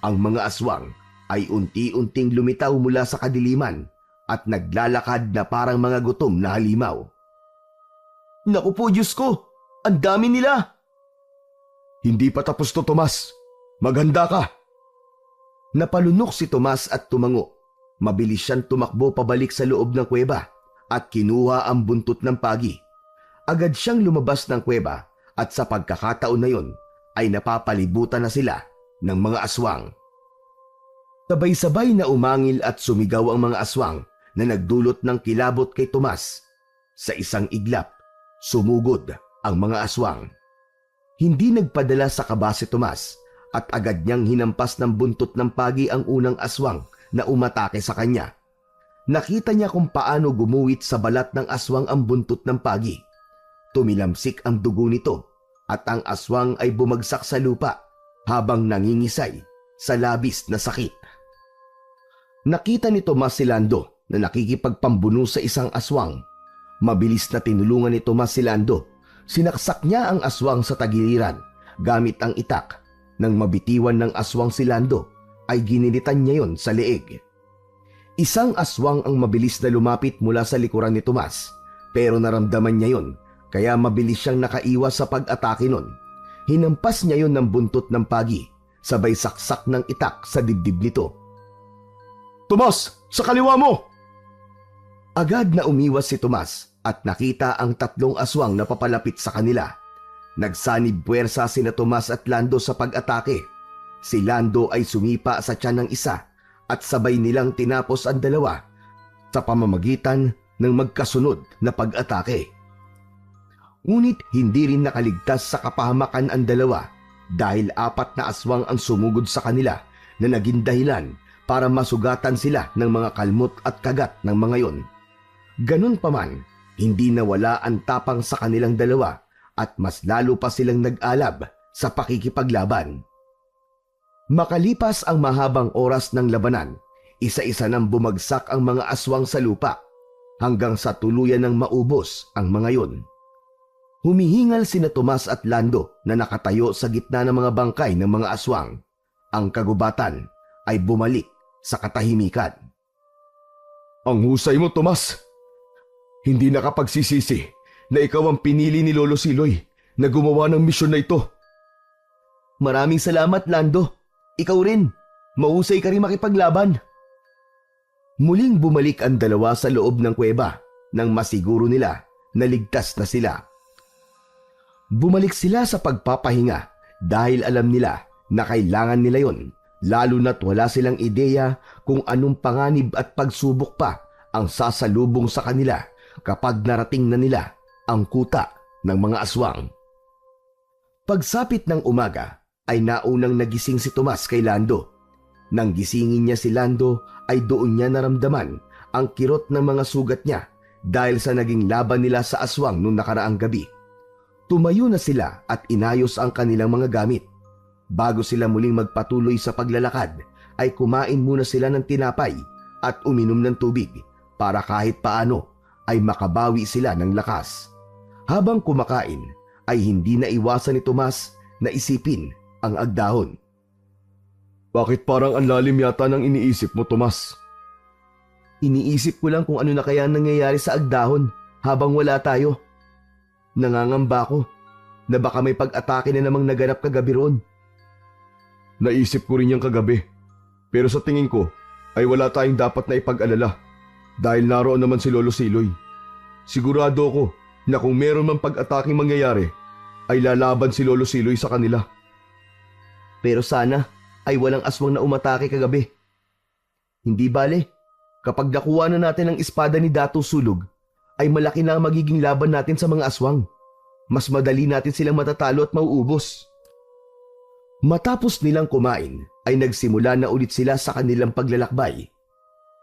Speaker 2: Ang mga aswang ay unti-unting lumitaw mula sa kadiliman at naglalakad na parang mga gutom na halimaw. Naku po, Diyos ko! Ang dami nila!
Speaker 4: Hindi pa tapos to, Tomas. Maghanda ka.
Speaker 2: Napalunok si Tomas at tumango. Mabilis siyang tumakbo pabalik sa loob ng kuweba at kinuha ang buntot ng pagi. Agad siyang lumabas ng kuweba at sa pagkakataon na yon ay napapalibutan na sila ng mga aswang. Sabay-sabay na umangil at sumigaw ang mga aswang na nagdulot ng kilabot kay Tomas. Sa isang iglap, sumugod ang mga aswang. Hindi nagpadala sa kaba si Tomas at agad niyang hinampas ng buntot ng pagi ang unang aswang na umatake sa kanya. Nakita niya kung paano gumuwit sa balat ng aswang ang buntot ng pagi. Tumilamsik ang dugo nito at ang aswang ay bumagsak sa lupa habang nangingisay sa labis na sakit. Nakita ni Tomas si Lando na nakikipagpambuno sa isang aswang. Mabilis na tinulungan ni Tomas si Lando. Sinaksak niya ang aswang sa tagiliran gamit ang itak. Nang mabitiwan ng aswang si Lando, ay ginilitan niya yon sa leeg. Isang aswang ang mabilis na lumapit mula sa likuran ni Tomas, pero naramdaman niya yon, kaya mabilis siyang nakaiwas sa pag-atake nun. Hinampas niya yon ng buntot ng pagi, sabay saksak ng itak sa dibdib nito.
Speaker 4: Tomas, sa kaliwa mo!
Speaker 2: Agad na umiwas si Tomas at nakita ang tatlong aswang na papalapit sa kanila. Nagsanib puwersa sina Tomas at Lando sa pag-atake. Si Lando ay sumipa sa tiyan ng isa at sabay nilang tinapos ang dalawa sa pamamagitan ng magkasunod na pag-atake. Ngunit hindi rin nakaligtas sa kapahamakan ang dalawa dahil 4 na aswang ang sumugod sa kanila na naging dahilan para masugatan sila ng mga kalmot at kagat ng mga yon. Ganun pa man, hindi nawala ang tapang sa kanilang dalawa at mas lalo pa silang nag-alab sa pakikipaglaban. Makalipas ang mahabang oras ng labanan, isa-isa nang bumagsak ang mga aswang sa lupa hanggang sa tuluyan ng maubos ang mga yon. Humihingal sina Tomas at Lando na nakatayo sa gitna ng mga bangkay ng mga aswang. Ang kagubatan ay bumalik sa katahimikan.
Speaker 4: Ang husay mo, Tomas. Hindi nakapagsisisi na ikaw ang pinili ni Lolo Siloy na gumawa ng misyon na ito.
Speaker 2: Maraming salamat, Lando. Ikaw rin. Mahusay ka rin makipaglaban. Muling bumalik ang dalawa sa loob ng kuweba nang masiguro nila na ligtas na sila. Bumalik sila sa pagpapahinga dahil alam nila na kailangan nila yon, lalo na't wala silang ideya kung anong panganib at pagsubok pa ang sasalubong sa kanila kapag narating na nila ang kuta ng mga aswang. Pagsapit ng umaga ay naunang nagising si Tomas kay Lando. Nang gisingin niya si Lando ay doon niya naramdaman ang kirot ng mga sugat niya dahil sa naging laban nila sa aswang noong nakaraang gabi. Tumayo na sila at inayos ang kanilang mga gamit. Bago sila muling magpatuloy sa paglalakad ay kumain muna sila ng tinapay at uminom ng tubig para kahit paano ay makabawi sila ng lakas. Habang kumakain ay hindi na iwasan ni Tomas na isipin ang agdahon.
Speaker 4: Bakit parang ang lalim yata ng iniisip mo, Tomas?
Speaker 2: Iniisip ko lang kung ano na kaya nangyayari sa agdahon habang wala tayo. Nangangamba ko na baka may pag-atake na namang naganap kagabi roon.
Speaker 4: Naisip ko rin yung kagabi. Pero sa tingin ko ay wala tayong dapat na ipag-alala dahil naroon naman si Lolo Siloy. Sigurado ako na kung meron mang pag-ataking mangyayari, ay lalaban si Lolo Siloy sa kanila.
Speaker 2: Pero sana ay walang aswang na umatake kagabi. Hindi bale, kapag nakuha na natin ang espada ni Dato Sulog, ay malaki na ang magiging laban natin sa mga aswang. Mas madali natin silang matatalo at mauubos. Matapos nilang kumain, ay nagsimula na ulit sila sa kanilang paglalakbay.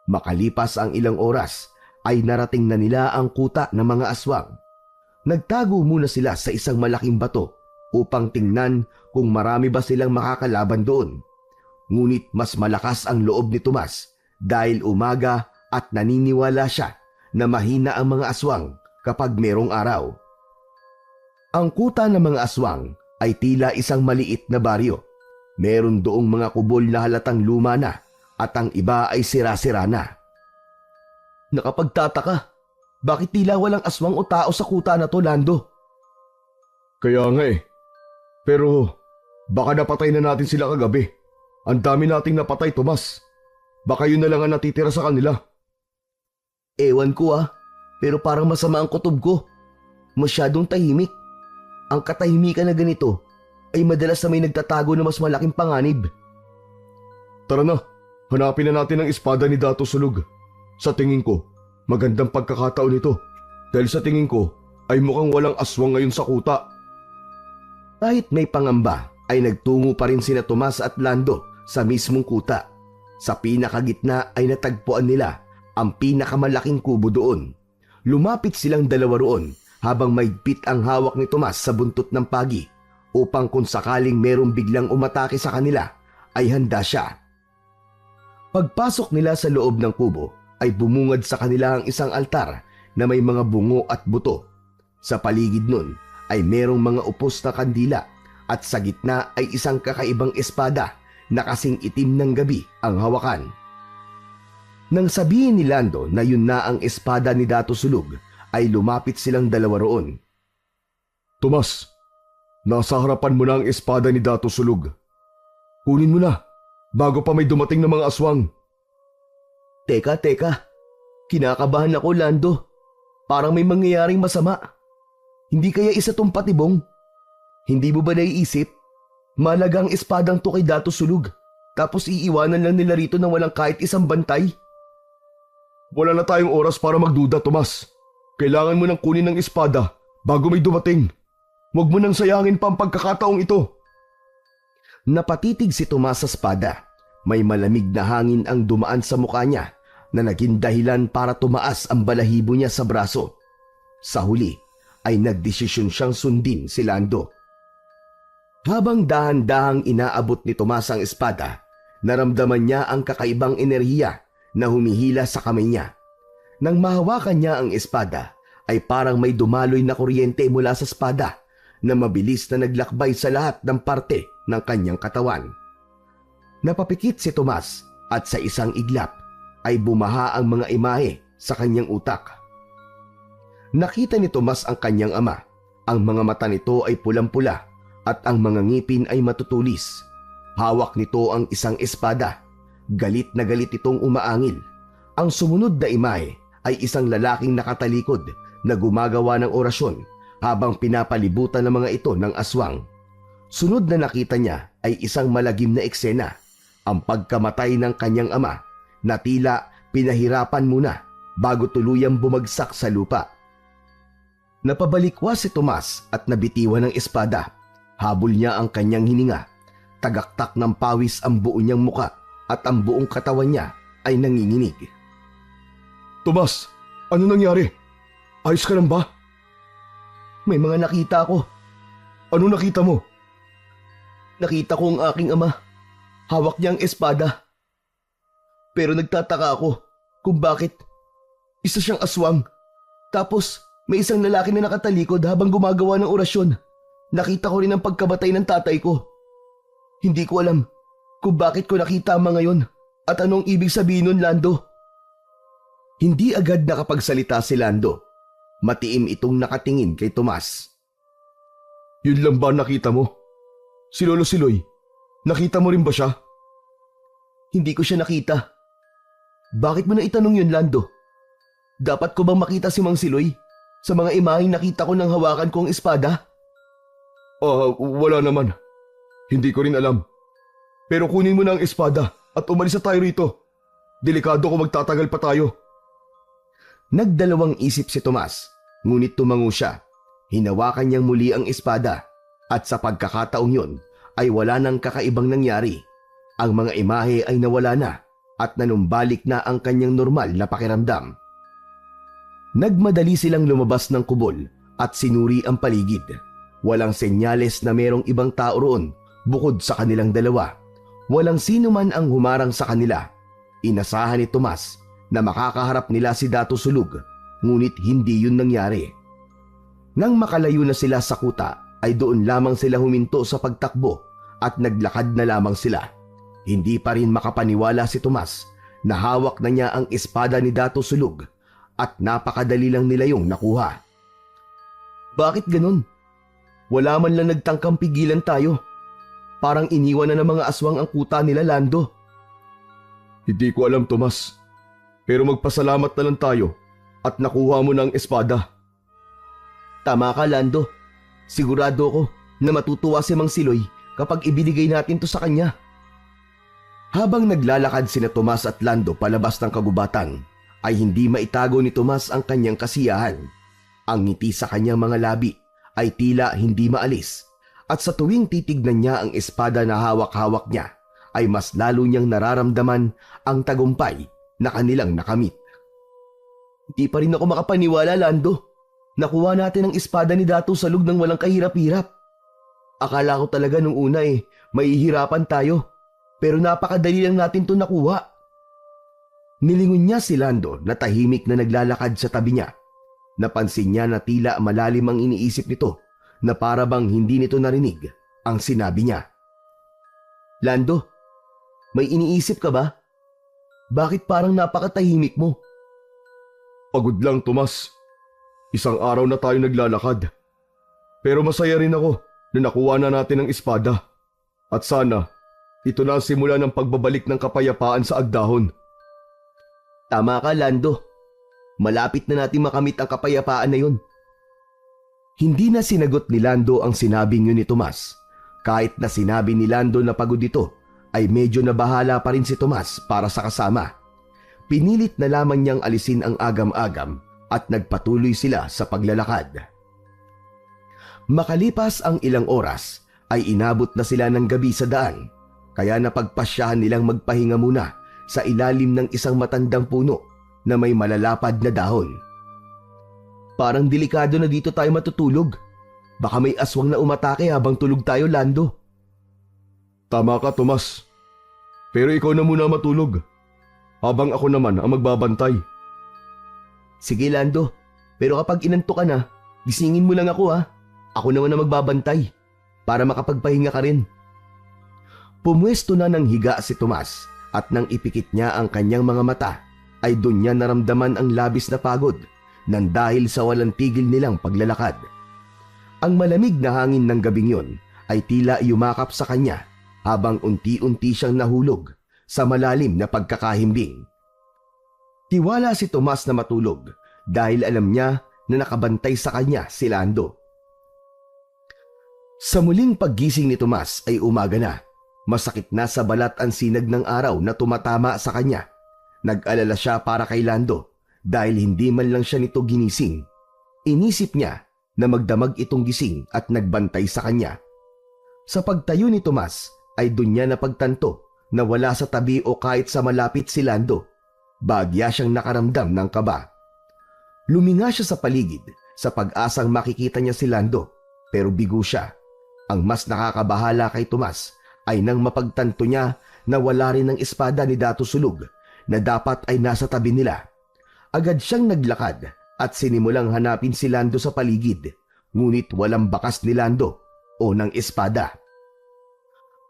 Speaker 2: Makalipas ang ilang oras, ay narating na nila ang kuta ng mga aswang. Nagtago muna sila sa isang malaking bato upang tingnan kung marami ba silang makakalaban doon. Ngunit mas malakas ang loob ni Tomas dahil umaga at naniniwala siya na mahina ang mga aswang kapag merong araw. Ang kuta ng mga aswang ay tila isang maliit na baryo. Meron doong mga kubol na halatang luma na at ang iba ay sira-sira na. Nakapagtataka, bakit tila walang aswang o tao sa kuta na to, Lando?
Speaker 4: Kaya nga eh. Pero baka napatay na natin sila kagabi. Ang dami nating napatay, Tomas. Baka yun na lang ang natitira sa kanila.
Speaker 2: Ewan ko pero parang masama ang kutob ko. Masyadong tahimik. Ang katahimikan na ganito ay madalas na may nagtatago na mas malaking panganib.
Speaker 4: Tara na, hanapin na natin ang espada ni Dato Sulog. Sa tingin ko, magandang pagkakataon ito. Dahil sa tingin ko, ay mukhang walang aswang ngayon sa kuta.
Speaker 2: Kahit may pangamba, ay nagtungo pa rin sina Tomas at Lando sa mismong kuta. Sa pinakagitna ay natagpuan nila ang pinakamalaking kubo doon. Lumapit silang dalawa roon habang maigpit ang hawak ni Tomas sa buntot ng pagi upang kung sakaling merong biglang umatake sa kanila ay handa siya. Pagpasok nila sa loob ng kubo ay bumungad sa kanila ang isang altar na may mga bungo at buto. Sa paligid nun ay merong mga upos na kandila at sa gitna ay isang kakaibang espada na kasing itim ng gabi ang hawakan. Nang sabihin ni Lando na yun na ang espada ni Dato Sulog, ay lumapit silang dalawa roon.
Speaker 4: Tomas, nasa harapan mo na ang espada ni Dato Sulog. Kunin mo na, bago pa may dumating na mga aswang.
Speaker 2: Teka. Kinakabahan ako, Lando. Parang may mangyayaring masama. Hindi kaya isa tong patibong? Hindi mo ba naiisip? Malaga ang espadang to kay Dato Sulog. Tapos iiwanan lang nila rito na walang kahit isang bantay.
Speaker 4: Wala na tayong oras para magduda, Tomas. Kailangan mo nang kunin ng espada bago may dumating. Huwag mo nang sayangin pa ang pagkakataong ito.
Speaker 2: Napatitig si Tomas sa espada. May malamig na hangin ang dumaan sa mukha niya na naging dahilan para tumaas ang balahibo niya sa braso. Sa huli ay nagdesisyon siyang sundin si Lando. Habang dahan-dahang inaabot ni Tomas ang espada, naramdaman niya ang kakaibang enerhiya na humihila sa kamay niya. Nang mahawakan niya ang espada, ay parang may dumaloy na kuryente mula sa espada na mabilis na naglakbay sa lahat ng parte ng kanyang katawan. Napapikit si Tomas at sa isang iglap ay bumaha ang mga imahe sa kanyang utak. Nakita ni Tomas ang kanyang ama. Ang mga mata nito ay pulang-pula at ang mga ngipin ay matutulis. Hawak nito ang isang espada. Galit na galit itong umaangil. Ang sumunod na imahe ay isang lalaking nakatalikod na gumagawa ng orasyon habang pinapalibutan ng mga ito ng aswang. Sunod na nakita niya ay isang malagim na eksena, ang pagkamatay ng kanyang ama na tila pinahirapan muna bago tuluyang bumagsak sa lupa. Napabalikwas si Tomas at nabitiwan ng espada. Habol niya ang kanyang hininga. Tagaktak ng pawis ang buo niyang muka at ang buong katawan niya ay nanginginig.
Speaker 4: Tomas, ano nangyari? Ayos ka lang ba?
Speaker 2: May mga nakita ako.
Speaker 4: Ano nakita mo?
Speaker 2: Nakita ko ang aking ama. Hawak niya ang espada. Pero nagtataka ako kung bakit isa siyang aswang. Tapos may isang lalaki na nakatalikod habang gumagawa ng orasyon. Nakita ko rin ang pagkamatay ng tatay ko. Hindi ko alam kung bakit ko nakita ang mga yon at anong ibig sabihin nun, Lando. Hindi agad nakapagsalita si Lando. Matiim itong nakatingin kay Tomas.
Speaker 4: Yun lang ba nakita mo? Si Lolo Siloy, nakita mo rin ba siya?
Speaker 2: Hindi ko siya nakita. Bakit mo na itanong yun, Lando? Dapat ko bang makita si Mang Siloy? Sa mga imaheng nakita ko nang hawakan ko ang espada?
Speaker 4: Wala naman. Hindi ko rin alam. Pero kunin mo na ang espada at umalis na tayo rito. Delikado kung magtatagal pa tayo.
Speaker 2: Nagdalawang isip si Tomas, ngunit tumango siya. Hinawakan niyang muli ang espada at sa pagkakataong yun ay wala nang kakaibang nangyari. Ang mga imahe ay nawala na at nanumbalik na ang kanyang normal na pakiramdam. Nagmadali silang lumabas ng kubol at sinuri ang paligid. Walang senyales na merong ibang tao roon bukod sa kanilang dalawa. Walang sino man ang humarang sa kanila. Inasahan ni Tomas na makakaharap nila si Dato Sulug, ngunit hindi yun nangyari. Nang makalayo na sila sa kuta, ay doon lamang sila huminto sa pagtakbo at naglakad na lamang sila. Hindi pa rin makapaniwala si Tomas na hawak na niya ang espada ni Dato Sulug at napakadali lang nila yung nakuha. Bakit ganun? Wala man lang nagtangkang pigilan tayo. Parang iniwan na ng mga aswang ang kuta nila, Lando.
Speaker 4: Hindi ko alam, Tomas. Pero magpasalamat na lang tayo at nakuha mo na ang espada.
Speaker 2: Tama ka, Lando. Sigurado ko na matutuwa si Mang Siloy kapag ibinigay natin to sa kanya. Habang naglalakad sina Tomas at Lando palabas ng kagubatan, ay hindi maitago ni Tomas ang kanyang kasiyahan. Ang ngiti sa kanyang mga labi ay tila hindi maalis, at sa tuwing titignan niya ang espada na hawak-hawak niya, ay mas lalo niyang nararamdaman ang tagumpay na kanilang nakamit. Hindi pa rin ako makapaniwala, Lando. Nakuha natin ang espada ni Dato Salug ng walang kahirap-hirap. Akala ko talaga nung una mahihirapan tayo, pero napakadali lang natin to nakuha. Nilingon niya si Lando na tahimik na naglalakad sa tabi niya. Napansin niya na tila malalim ang iniisip nito, na para bang hindi nito narinig ang sinabi niya. Lando, may iniisip ka ba? Bakit parang napakatahimik mo?
Speaker 4: Pagod lang, Tomas. Isang araw na tayo naglalakad. Pero masaya rin ako na nakuha na natin ang espada. At sana, ito na ang simula ng pagbabalik ng kapayapaan sa Agdahon.
Speaker 2: Tama ka, Lando. Malapit na natin makamit ang kapayapaan na yun. Hindi na sinagot ni Lando ang sinabing yun ni Tomas. Kahit na sinabi ni Lando na pagod ito, ay medyo nabahala pa rin si Tomas para sa kasama. Pinilit na lamang niyang alisin ang agam-agam at nagpatuloy sila sa paglalakad. Makalipas ang ilang oras, ay inabot na sila ng gabi sa daan, kaya napagpasyahan nilang magpahinga muna sa ilalim ng isang matandang puno na may malalapad na dahon. Parang delikado na dito tayo matutulog. Baka may aswang na umatake habang tulog tayo, Lando.
Speaker 4: Tama ka, Tomas. Pero ikaw na muna matulog, habang ako naman ang magbabantay.
Speaker 2: Sige, Lando. Pero kapag inantok ka na, gisingin mo lang ako, ha. Ako naman ang magbabantay para makapagpahinga ka rin. Pumwesto na ng higa si Tomas at nang ipikit niya ang kanyang mga mata, ay doon niya naramdaman ang labis na pagod nang dahil sa walang tigil nilang paglalakad. Ang malamig na hangin ng gabing yun ay tila yumakap sa kanya habang unti-unti siyang nahulog sa malalim na pagkakahimbing. Tiwala si Tomas na matulog dahil alam niya na nakabantay sa kanya si Lando. Sa muling paggising ni Tomas ay umaga na. Masakit na sa balat ang sinag ng araw na tumatama sa kanya. Nag-alala siya para kay Lando dahil hindi man lang siya nito ginising. Inisip niya na magdamag itong gising at nagbantay sa kanya. Sa pagtayo ni Tomas ay doon niya napagtanto na wala sa tabi o kahit sa malapit si Lando. Bagya siyang nakaramdam ng kaba. Luminga siya sa paligid sa pag-asang makikita niya si Lando, pero bigo siya. Ang mas nakakabahala kay Tomas ay nang mapagtanto niya na wala rin ang espada ni Dato Sulug na dapat ay nasa tabi nila. Agad siyang naglakad at sinimulang hanapin si Lando sa paligid, ngunit walang bakas ni Lando o ng espada.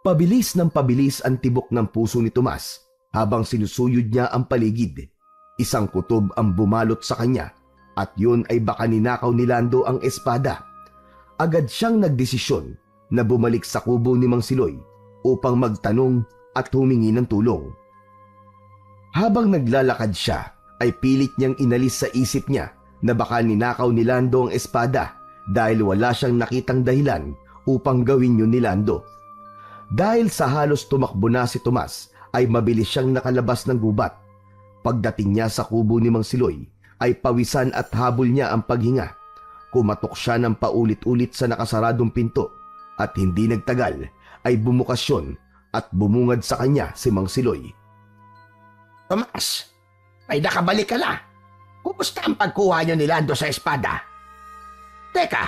Speaker 2: Pabilis ng pabilis ang tibok ng puso ni Tomas habang sinusuyod niya ang paligid. Isang kutob ang bumalot sa kanya at yun ay baka ninakaw ni Lando ang espada. Agad siyang nagdesisyon na bumalik sa kubo ni Mang Siloy upang magtanong at humingi ng tulong. Habang naglalakad siya ay pilit niyang inalis sa isip niya na baka ninakaw ni Lando ang espada dahil wala siyang nakitang dahilan upang gawin yun ni Lando. Dahil sa halos tumakbo na si Tomas ay mabilis siyang nakalabas ng gubat. Pagdating niya sa kubo ni Mang Siloy ay pawisan at habol niya ang paghinga. Kumatok siya ng paulit-ulit sa nakasaradong pinto at hindi nagtagal ay bumukas yun at bumungad sa kanya si Mang Siloy.
Speaker 3: Tomas, may nakabalik ka na. Kumusta ang pagkuha niyo ni Lando sa espada? Teka,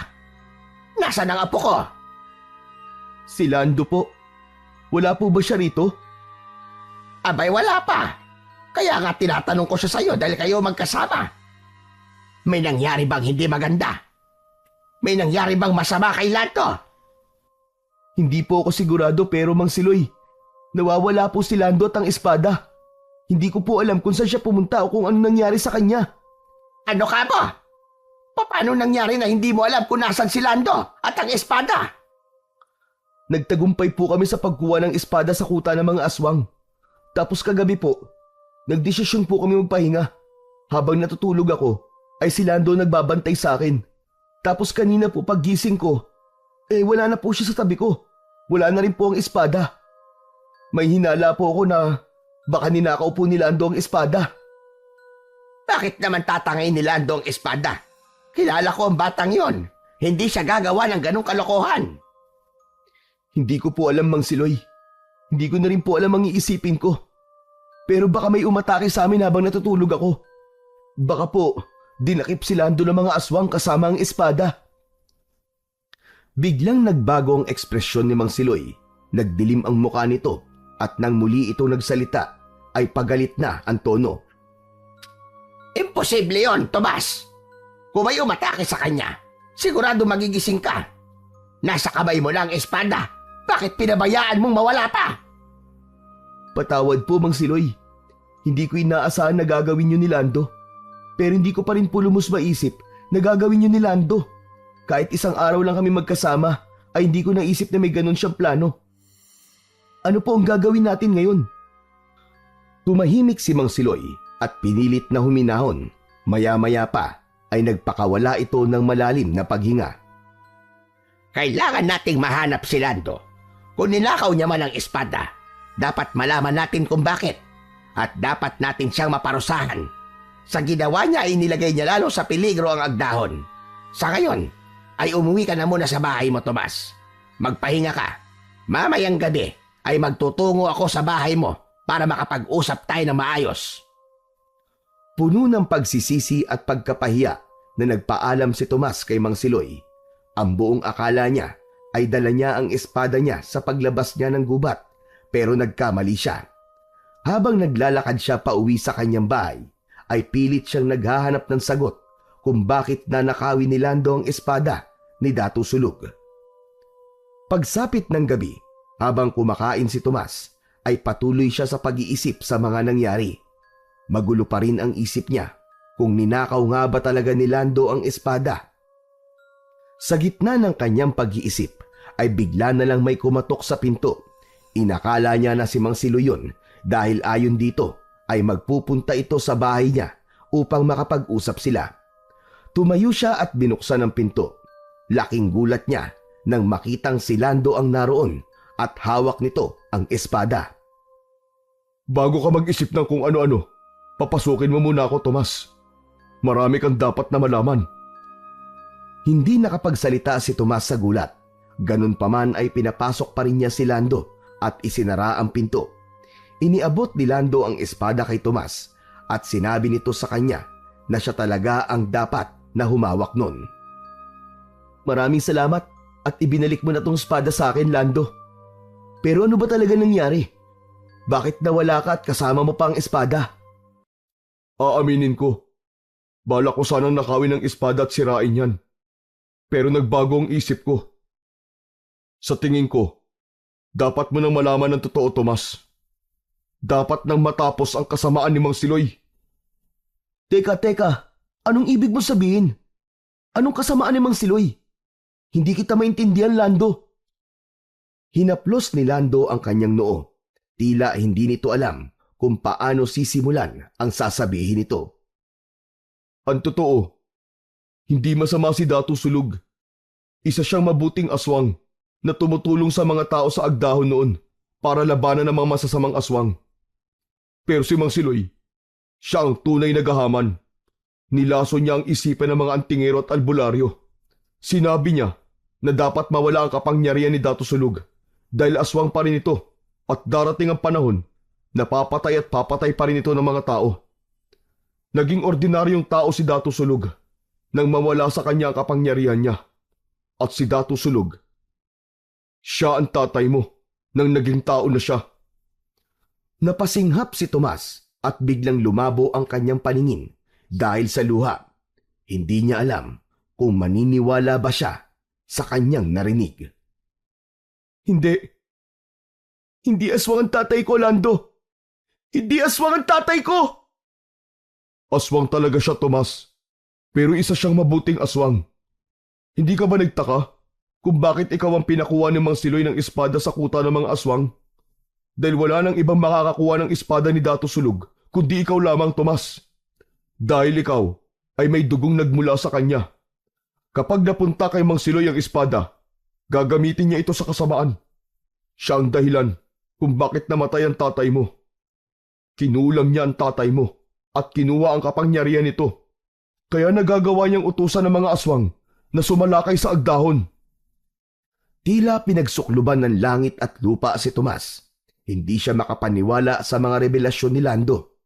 Speaker 3: nasaan ang apo ko?
Speaker 2: Si Lando po. Wala po ba siya rito?
Speaker 3: Abay, wala pa. Kaya nga tinatanong ko siya sa'yo dahil kayo magkasama. May nangyari bang hindi maganda? May nangyari bang masama kay Lando?
Speaker 2: Hindi po ako sigurado pero Mang Siloy, nawawala po si Lando at ang espada. Hindi ko po alam kung saan siya pumunta o kung ano nangyari sa kanya.
Speaker 3: Ano ka mo? Paano nangyari na hindi mo alam kung nasan si Lando at ang espada?
Speaker 2: Nagtagumpay po kami sa pagkuha ng espada sa kuta ng mga aswang. Tapos kagabi po, nagdesisyon po kami magpahinga. Habang natutulog ako, ay si Lando nagbabantay sa akin. Tapos kanina po paggising ko, wala na po siya sa tabi ko. Wala na rin po ang espada. May hinala po ako na baka ninakaw po ni Lando ang espada.
Speaker 3: Bakit naman tatangay ni Lando ang espada? Kilala ko ang batang yon. Hindi siya gagawa ng ganong kalokohan.
Speaker 2: Hindi ko po alam, Mang Siloy. Hindi ko na rin po alam ang iisipin ko. Pero baka may umatake sa amin habang natutulog ako. Baka po, dinakip si Lando ng mga aswang kasama ang espada. Biglang nagbago ang ekspresyon ni Mang Siloy. Nagdilim ang mukha nito at nang muli ito nagsalita ay pagalit na ang tono.
Speaker 3: Imposible yon, Tomas. Kung may umatake sa kanya, sigurado magigising ka. Nasa kamay mo na ang espada. Bakit pinabayaan mong mawala pa?
Speaker 2: Patawad po, Mang Siloy. Hindi ko inaasahan na gagawin yun ni Lando. Pero hindi ko pa rin po lumos maisip na gagawin yun ni Lando. Kahit isang araw lang kami magkasama, ay hindi ko naisip na may ganun siyang plano. Ano po ang gagawin natin ngayon? Tumahimik si Mang Siloy at pinilit na huminahon. Maya-maya pa ay nagpakawala ito ng malalim na paghinga.
Speaker 3: Kailangan nating mahanap si Lando. Kung ninakaw niya man ang espada, dapat malaman natin kung bakit. At dapat natin siyang maparusahan. Sa ginawa niya ay nilagay niya lalo sa peligro ang agdahon. Sa ngayon, ay umuwi ka na muna sa bahay mo, Tomas. Magpahinga ka. Mamayang gabi ay magtutungo ako sa bahay mo para makapag-usap tayo na maayos.
Speaker 2: Puno ng pagsisisi at pagkapahiya na nagpaalam si Tomas kay Mang Siloy. Ang buong akala niya ay dala niya ang espada niya sa paglabas niya ng gubat, pero nagkamali siya. Habang naglalakad siya pauwi sa kanyang bahay, ay pilit siyang naghahanap ng sagot kung bakit nanakawin ni Lando ang espada ni Datu Sulog. Pagsapit ng gabi, habang kumakain si Tomas, ay patuloy siya sa pag-iisip sa mga nangyari. Magulo pa rin ang isip niya kung ninakaw nga ba talaga ni Lando ang espada. Sa gitna ng kanyang pag-iisip ay bigla na lang may kumatok sa pinto. Inakala niya na si Mang Siloy yun dahil ayon dito ay magpupunta ito sa bahay niya upang makapag-usap sila. Tumayo siya at binuksan ang pinto. Laking gulat niya nang makitang si Lando ang naroon at hawak nito ang espada.
Speaker 4: Bago ka mag-isip ng kung ano-ano, papasukin mo muna ako, Tomas. Marami kang dapat na malaman.
Speaker 2: Hindi nakapagsalita si Tomas sa gulat. Ganun pa man ay pinapasok pa rin niya si Lando at isinara ang pinto. Iniabot ni Lando ang espada kay Tomas at sinabi nito sa kanya na siya talaga ang dapat na humawak nun. Maraming salamat at ibinalik mo na tong espada sa akin, Lando. Pero ano ba talaga nangyari? Bakit nawala ka at kasama mo pa ang espada?
Speaker 4: Aaminin ko, balak ko sanang nakawin ang espada at sirain yan. Pero nagbago ang isip ko. Sa tingin ko, dapat mo nang malaman ng totoo, Tomas. Dapat nang matapos ang kasamaan ni Mang Siloy.
Speaker 2: Teka, anong ibig mo sabihin? Anong kasamaan ni Mang Siloy? Hindi kita maintindihan, Lando. Hinaplos ni Lando ang kanyang noo. Tila hindi nito alam kung paano sisimulan ang sasabihin nito.
Speaker 4: Ang totoo, Hindi masama si Dato Sulog. Isa siyang mabuting aswang na tumutulong sa mga tao sa agdahon noon para labanan ng mga masasamang aswang. Pero si Mang Siloy, siya ang tunay na gahaman. Nilaso niya ang isipan ng mga antingero at albularyo. Sinabi niya na dapat mawala ang kapangyarihan ni Dato Sulog dahil aswang pa rin ito at darating ang panahon na papatay at papatay pa rin ito ng mga tao. Naging ordinaryong tao si Dato Sulog nang mawala sa kanya ang kapangyarihan niya. At si Dato Sulog, siya ang tatay mo nang naging tao na siya.
Speaker 2: Napasinghap si Tomas at biglang lumabo ang kanyang paningin dahil sa luha. Hindi niya alam kung maniniwala ba siya sa kanyang narinig.
Speaker 4: Hindi. Hindi aswang ang tatay ko, Lando. Hindi aswang ang tatay ko! Aswang talaga siya, Tomas. Pero isa siyang mabuting aswang. Hindi ka ba nagtaka kung bakit ikaw ang pinakuha ni Mang Siloy ng espada sa kuta ng mga aswang? Dahil wala nang ibang makakakuha ng espada ni Dato Sulog kundi ikaw lamang, Tomas. Dahil ikaw ay may dugong nagmula sa kanya. Kapag napunta kay Mang Siloy ang espada, gagamitin niya ito sa kasamaan. Siya ang dahilan kung bakit namatay ang tatay mo. Kinulam niya ang tatay mo at kinuha ang kapangyarihan nito. Kaya nagagawa niyang utusan ng mga aswang na sumalakay sa agdahon.
Speaker 2: Tila pinagsukluban ng langit at lupa si Tomas. Hindi siya makapaniwala sa mga revelasyon ni Lando.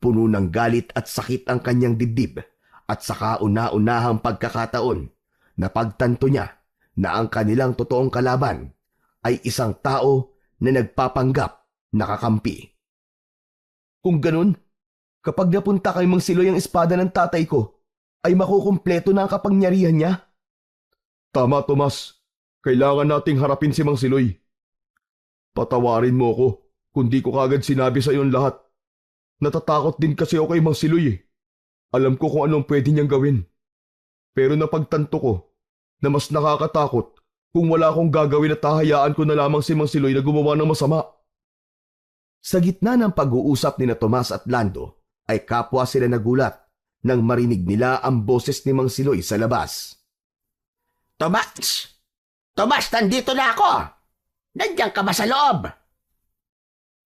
Speaker 2: Puno ng galit at sakit ang kanyang dibdib at sa kauna-unahang pagkakataon na pagtanto niya na ang kanilang totoong kalaban ay isang tao na nagpapanggap na kakampi. Kung ganun, kapag napunta kay Mang Siloy ang espada ng tatay ko, ay makukumpleto na ang kapangyarihan niya?
Speaker 4: Tama, Tomas. Kailangan nating harapin si Mang Siloy. Patawarin mo ako kung di ko kagad sinabi sa iyong lahat. Natatakot din kasi ako kay Mang Siloy eh. Alam ko kung anong pwede niyang gawin. Pero napagtanto ko na mas nakakatakot kung wala akong gagawin at hahayaan ko na lamang si Mang Siloy na gumawa ng masama.
Speaker 2: Sa gitna ng pag-uusap ni na Tomas at Lando, ay kapwa sila nagulat nang marinig nila ang boses ni Mang Siloy sa labas.
Speaker 3: Tomas! Tomas, nandito na ako! Nandiyan ka ba sa loob?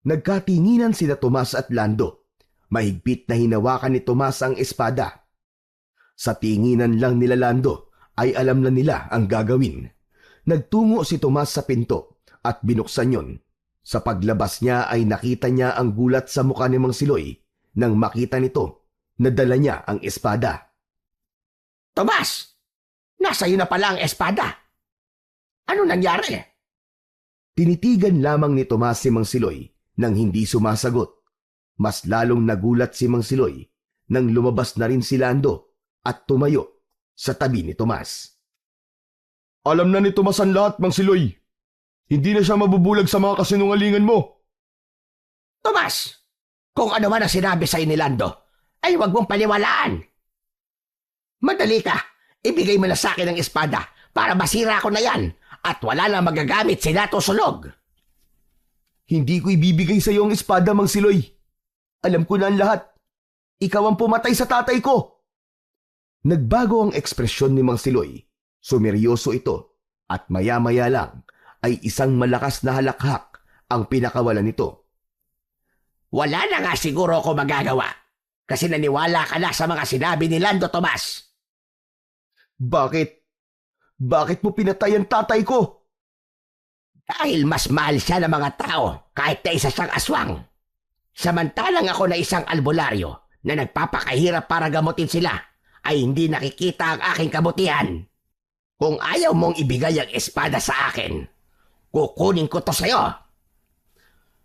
Speaker 2: Nagkatinginan sina Tomas at Lando. Mahigpit na hinawakan ni Tomas ang espada. Sa tinginan lang nila Lando ay alam na nila ang gagawin. Nagtungo si Tomas sa pinto at binuksan yon. Sa paglabas niya ay nakita niya ang gulat sa mukha ni Mang Siloy nang makita nito na dala niya ang espada.
Speaker 3: Tomas! Nasa iyo na pala ang espada. Ano nangyari?
Speaker 2: Tinitigan lamang ni Tomas si Mang Siloy nang hindi sumasagot. Mas lalong nagulat si Mang Siloy nang lumabas na rin si Lando at tumayo sa tabi ni Tomas.
Speaker 4: Alam na ni Tomas ang lahat, Mang Siloy. Hindi na siya mabubulag sa mga kasinungalingan mo.
Speaker 3: Tomas! Kung ano man ang sinabi sa ni Lando, ay huwag mong paniwalaan. Madali ka. Ibigay mo na sa akin ang espada para masira ko na yan at wala na magagamit si Dato Sulog.
Speaker 2: Hindi ko ibibigay sa iyo ang espada, Mang Siloy. Alam ko na ang lahat. Ikaw ang pumatay sa tatay ko. Nagbago ang ekspresyon ni Mang Siloy. Sumeryoso ito at maya-maya lang ay isang malakas na halakhak ang pinakawalan nito.
Speaker 3: Wala na nga siguro ako magagawa kasi naniwala ka na sa mga sinabi ni Lando, Tomas.
Speaker 2: Bakit? Bakit mo pinatay ang tatay ko?
Speaker 3: Dahil mas mahal siya ng mga tao kahit na isa siyang aswang. Samantalang ako na isang albularyo na nagpapakahirap para gamutin sila ay hindi nakikita ang aking kabutihan. Kung ayaw mong ibigay ang espada sa akin, kukunin ko to sa'yo.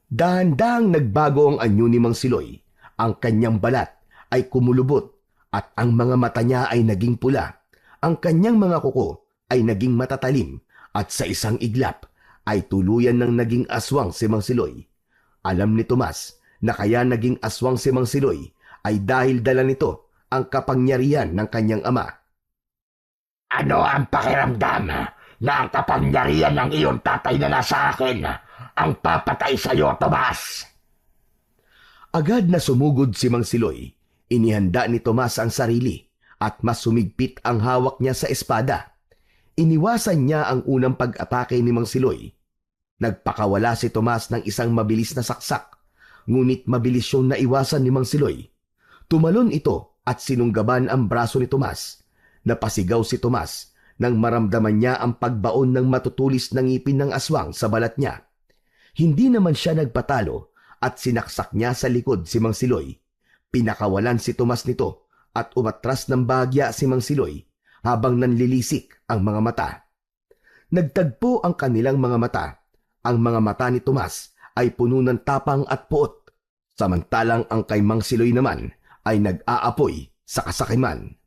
Speaker 2: Dahan-dahang nagbago ang anyo ni Mang Siloy. Ang kanyang balat ay kumulubot at ang mga mata niya ay naging pula. Ang kanyang mga kuko ay naging matatalim at sa isang iglap ay tuluyan ng naging aswang si Mang Siloy. Alam ni Tomas na kaya naging aswang si Mang Siloy ay dahil dala nito ang kapangyarihan ng kanyang ama.
Speaker 3: Ano ang pakiramdam na ang kapangyarihan ng iyong tatay na nasa akin ang papatay sa iyo, Tomas?
Speaker 2: Agad na sumugod si Mang Siloy. Inihanda ni Tomas ang sarili at mas sumigpit ang hawak niya sa espada. Iniwasan niya ang unang pag-atake ni Mang Siloy. Nagpakawala si Tomas ng isang mabilis na saksak, ngunit mabilis siyang naiwasan ni Mang Siloy. Tumalon ito at sinunggaban ang braso ni Tomas. Napasigaw si Tomas nang maramdaman niya ang pagbaon ng matutulis na ngipin ng aswang sa balat niya. Hindi naman siya nagpatalo at sinaksak niya sa likod si Mang Siloy. Pinakawalan si Tomas nito at umatras ng bahagya si Mang Siloy habang nanlilisik ang mga mata. Nagtagpo ang kanilang mga mata. Ang mga mata ni Tomas ay puno ng tapang at puot, samantalang ang kay Mang Siloy naman ay nag-aapoy sa kasakiman.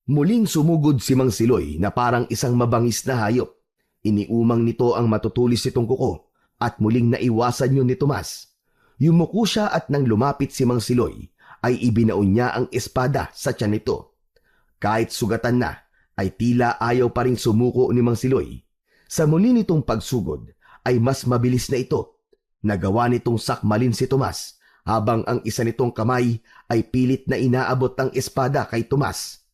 Speaker 2: Muling sumugod si Mang Siloy na parang isang mabangis na hayop. Iniumang nito ang matutulis nitong kuko at muling naiwasan yun ni Tomas. Yumuko siya at nang lumapit si Mang Siloy ay ibinaon niya ang espada sa tiyan nito. Kahit sugatan na ay tila ayaw pa rin sumuko ni Mang Siloy. Sa muli nitong pagsugod ay mas mabilis na ito. Nagawa nitong sakmalin si Tomas habang ang isa nitong kamay ay pilit na inaabot ang espada kay Tomas.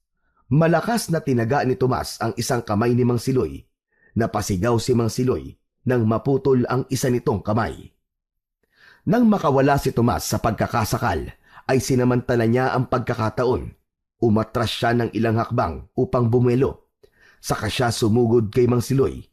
Speaker 2: Malakas na tinaga ni Tomas ang isang kamay ni Mang Siloy. Napasigaw si Mang Siloy nang maputol ang isa nitong kamay. Nang makawala si Tomas sa pagkakasakal, ay sinamantala niya ang pagkakataon. Umatras siya ng ilang hakbang upang bumelo. Saka siya sumugod kay Mang Siloy.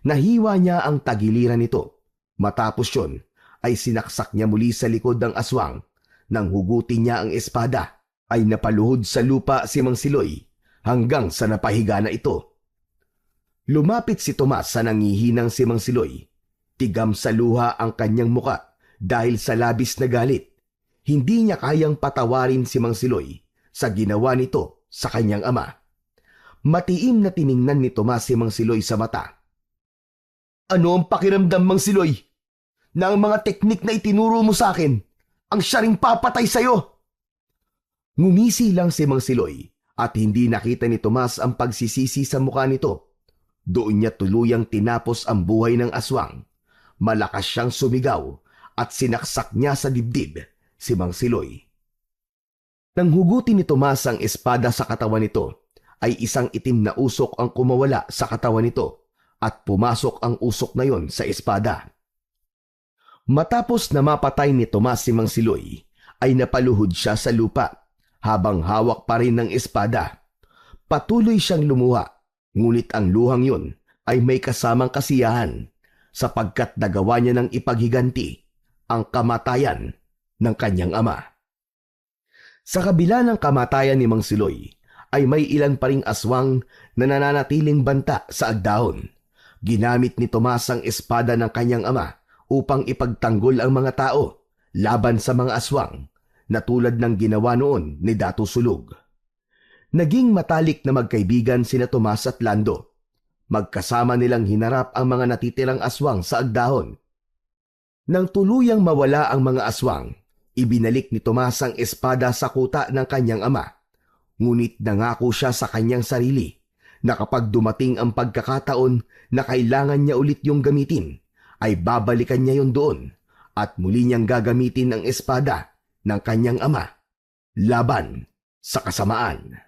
Speaker 2: Nahiwa niya ang tagiliran nito. Matapos yun, ay sinaksak niya muli sa likod ng aswang. Nang hugutin niya ang espada, ay napaluhod sa lupa si Mang Siloy hanggang sa napahiga na ito. Lumapit si Tomas sa nangihinang si Mang Siloy. Tigam sa luha ang kanyang muka dahil sa labis na galit. Hindi niya kayang patawarin si Mang Siloy sa ginawa nito sa kanyang ama. Matiim na tiningnan ni Tomas si Mang Siloy sa mata. Ano ang pakiramdam, Mang Siloy, na ang mga teknik na itinuro mo sa akin ang siya ring papatay sa'yo? Ngumisi lang si Mang Siloy at hindi nakita ni Tomas ang pagsisisi sa mukha nito. Doon niya tuluyang tinapos ang buhay ng aswang. Malakas siyang sumigaw at sinaksak niya sa dibdib si Mang Siloy. Nang hugutin ni Tomas ang espada sa katawan nito, ay isang itim na usok ang kumawala sa katawan nito at pumasok ang usok na yon sa espada. Matapos na mapatay ni Tomas si Mang Siloy, ay napaluhod siya sa lupa habang hawak pa rin ng espada. Patuloy siyang lumuha, ngunit ang luhang yun ay may kasamang kasiyahan sapagkat nagawa niya ng ipaghiganti ang kamatayan ng kanyang ama. Sa kabila ng kamatayan ni Mang Siloy, ay may ilan pa ring aswang na nananatiling banta sa agdahon. Ginamit ni Tomas ang espada ng kanyang ama upang ipagtanggol ang mga tao laban sa mga aswang na tulad ng ginawa noon ni Dato Sulog. Naging matalik na magkaibigan sina Tomas at Lando. Magkasama nilang hinarap ang mga natitirang aswang sa agdahon. Nang tuluyang mawala ang mga aswang, ibinalik ni Tomas ang espada sa kuta ng kanyang ama. Ngunit nangako siya sa kanyang sarili na kapag dumating ang pagkakataon na kailangan niya ulit yung gamitin, ay babalikan niya yon doon at muli niyang gagamitin ang espada ng kanyang ama laban sa kasamaan.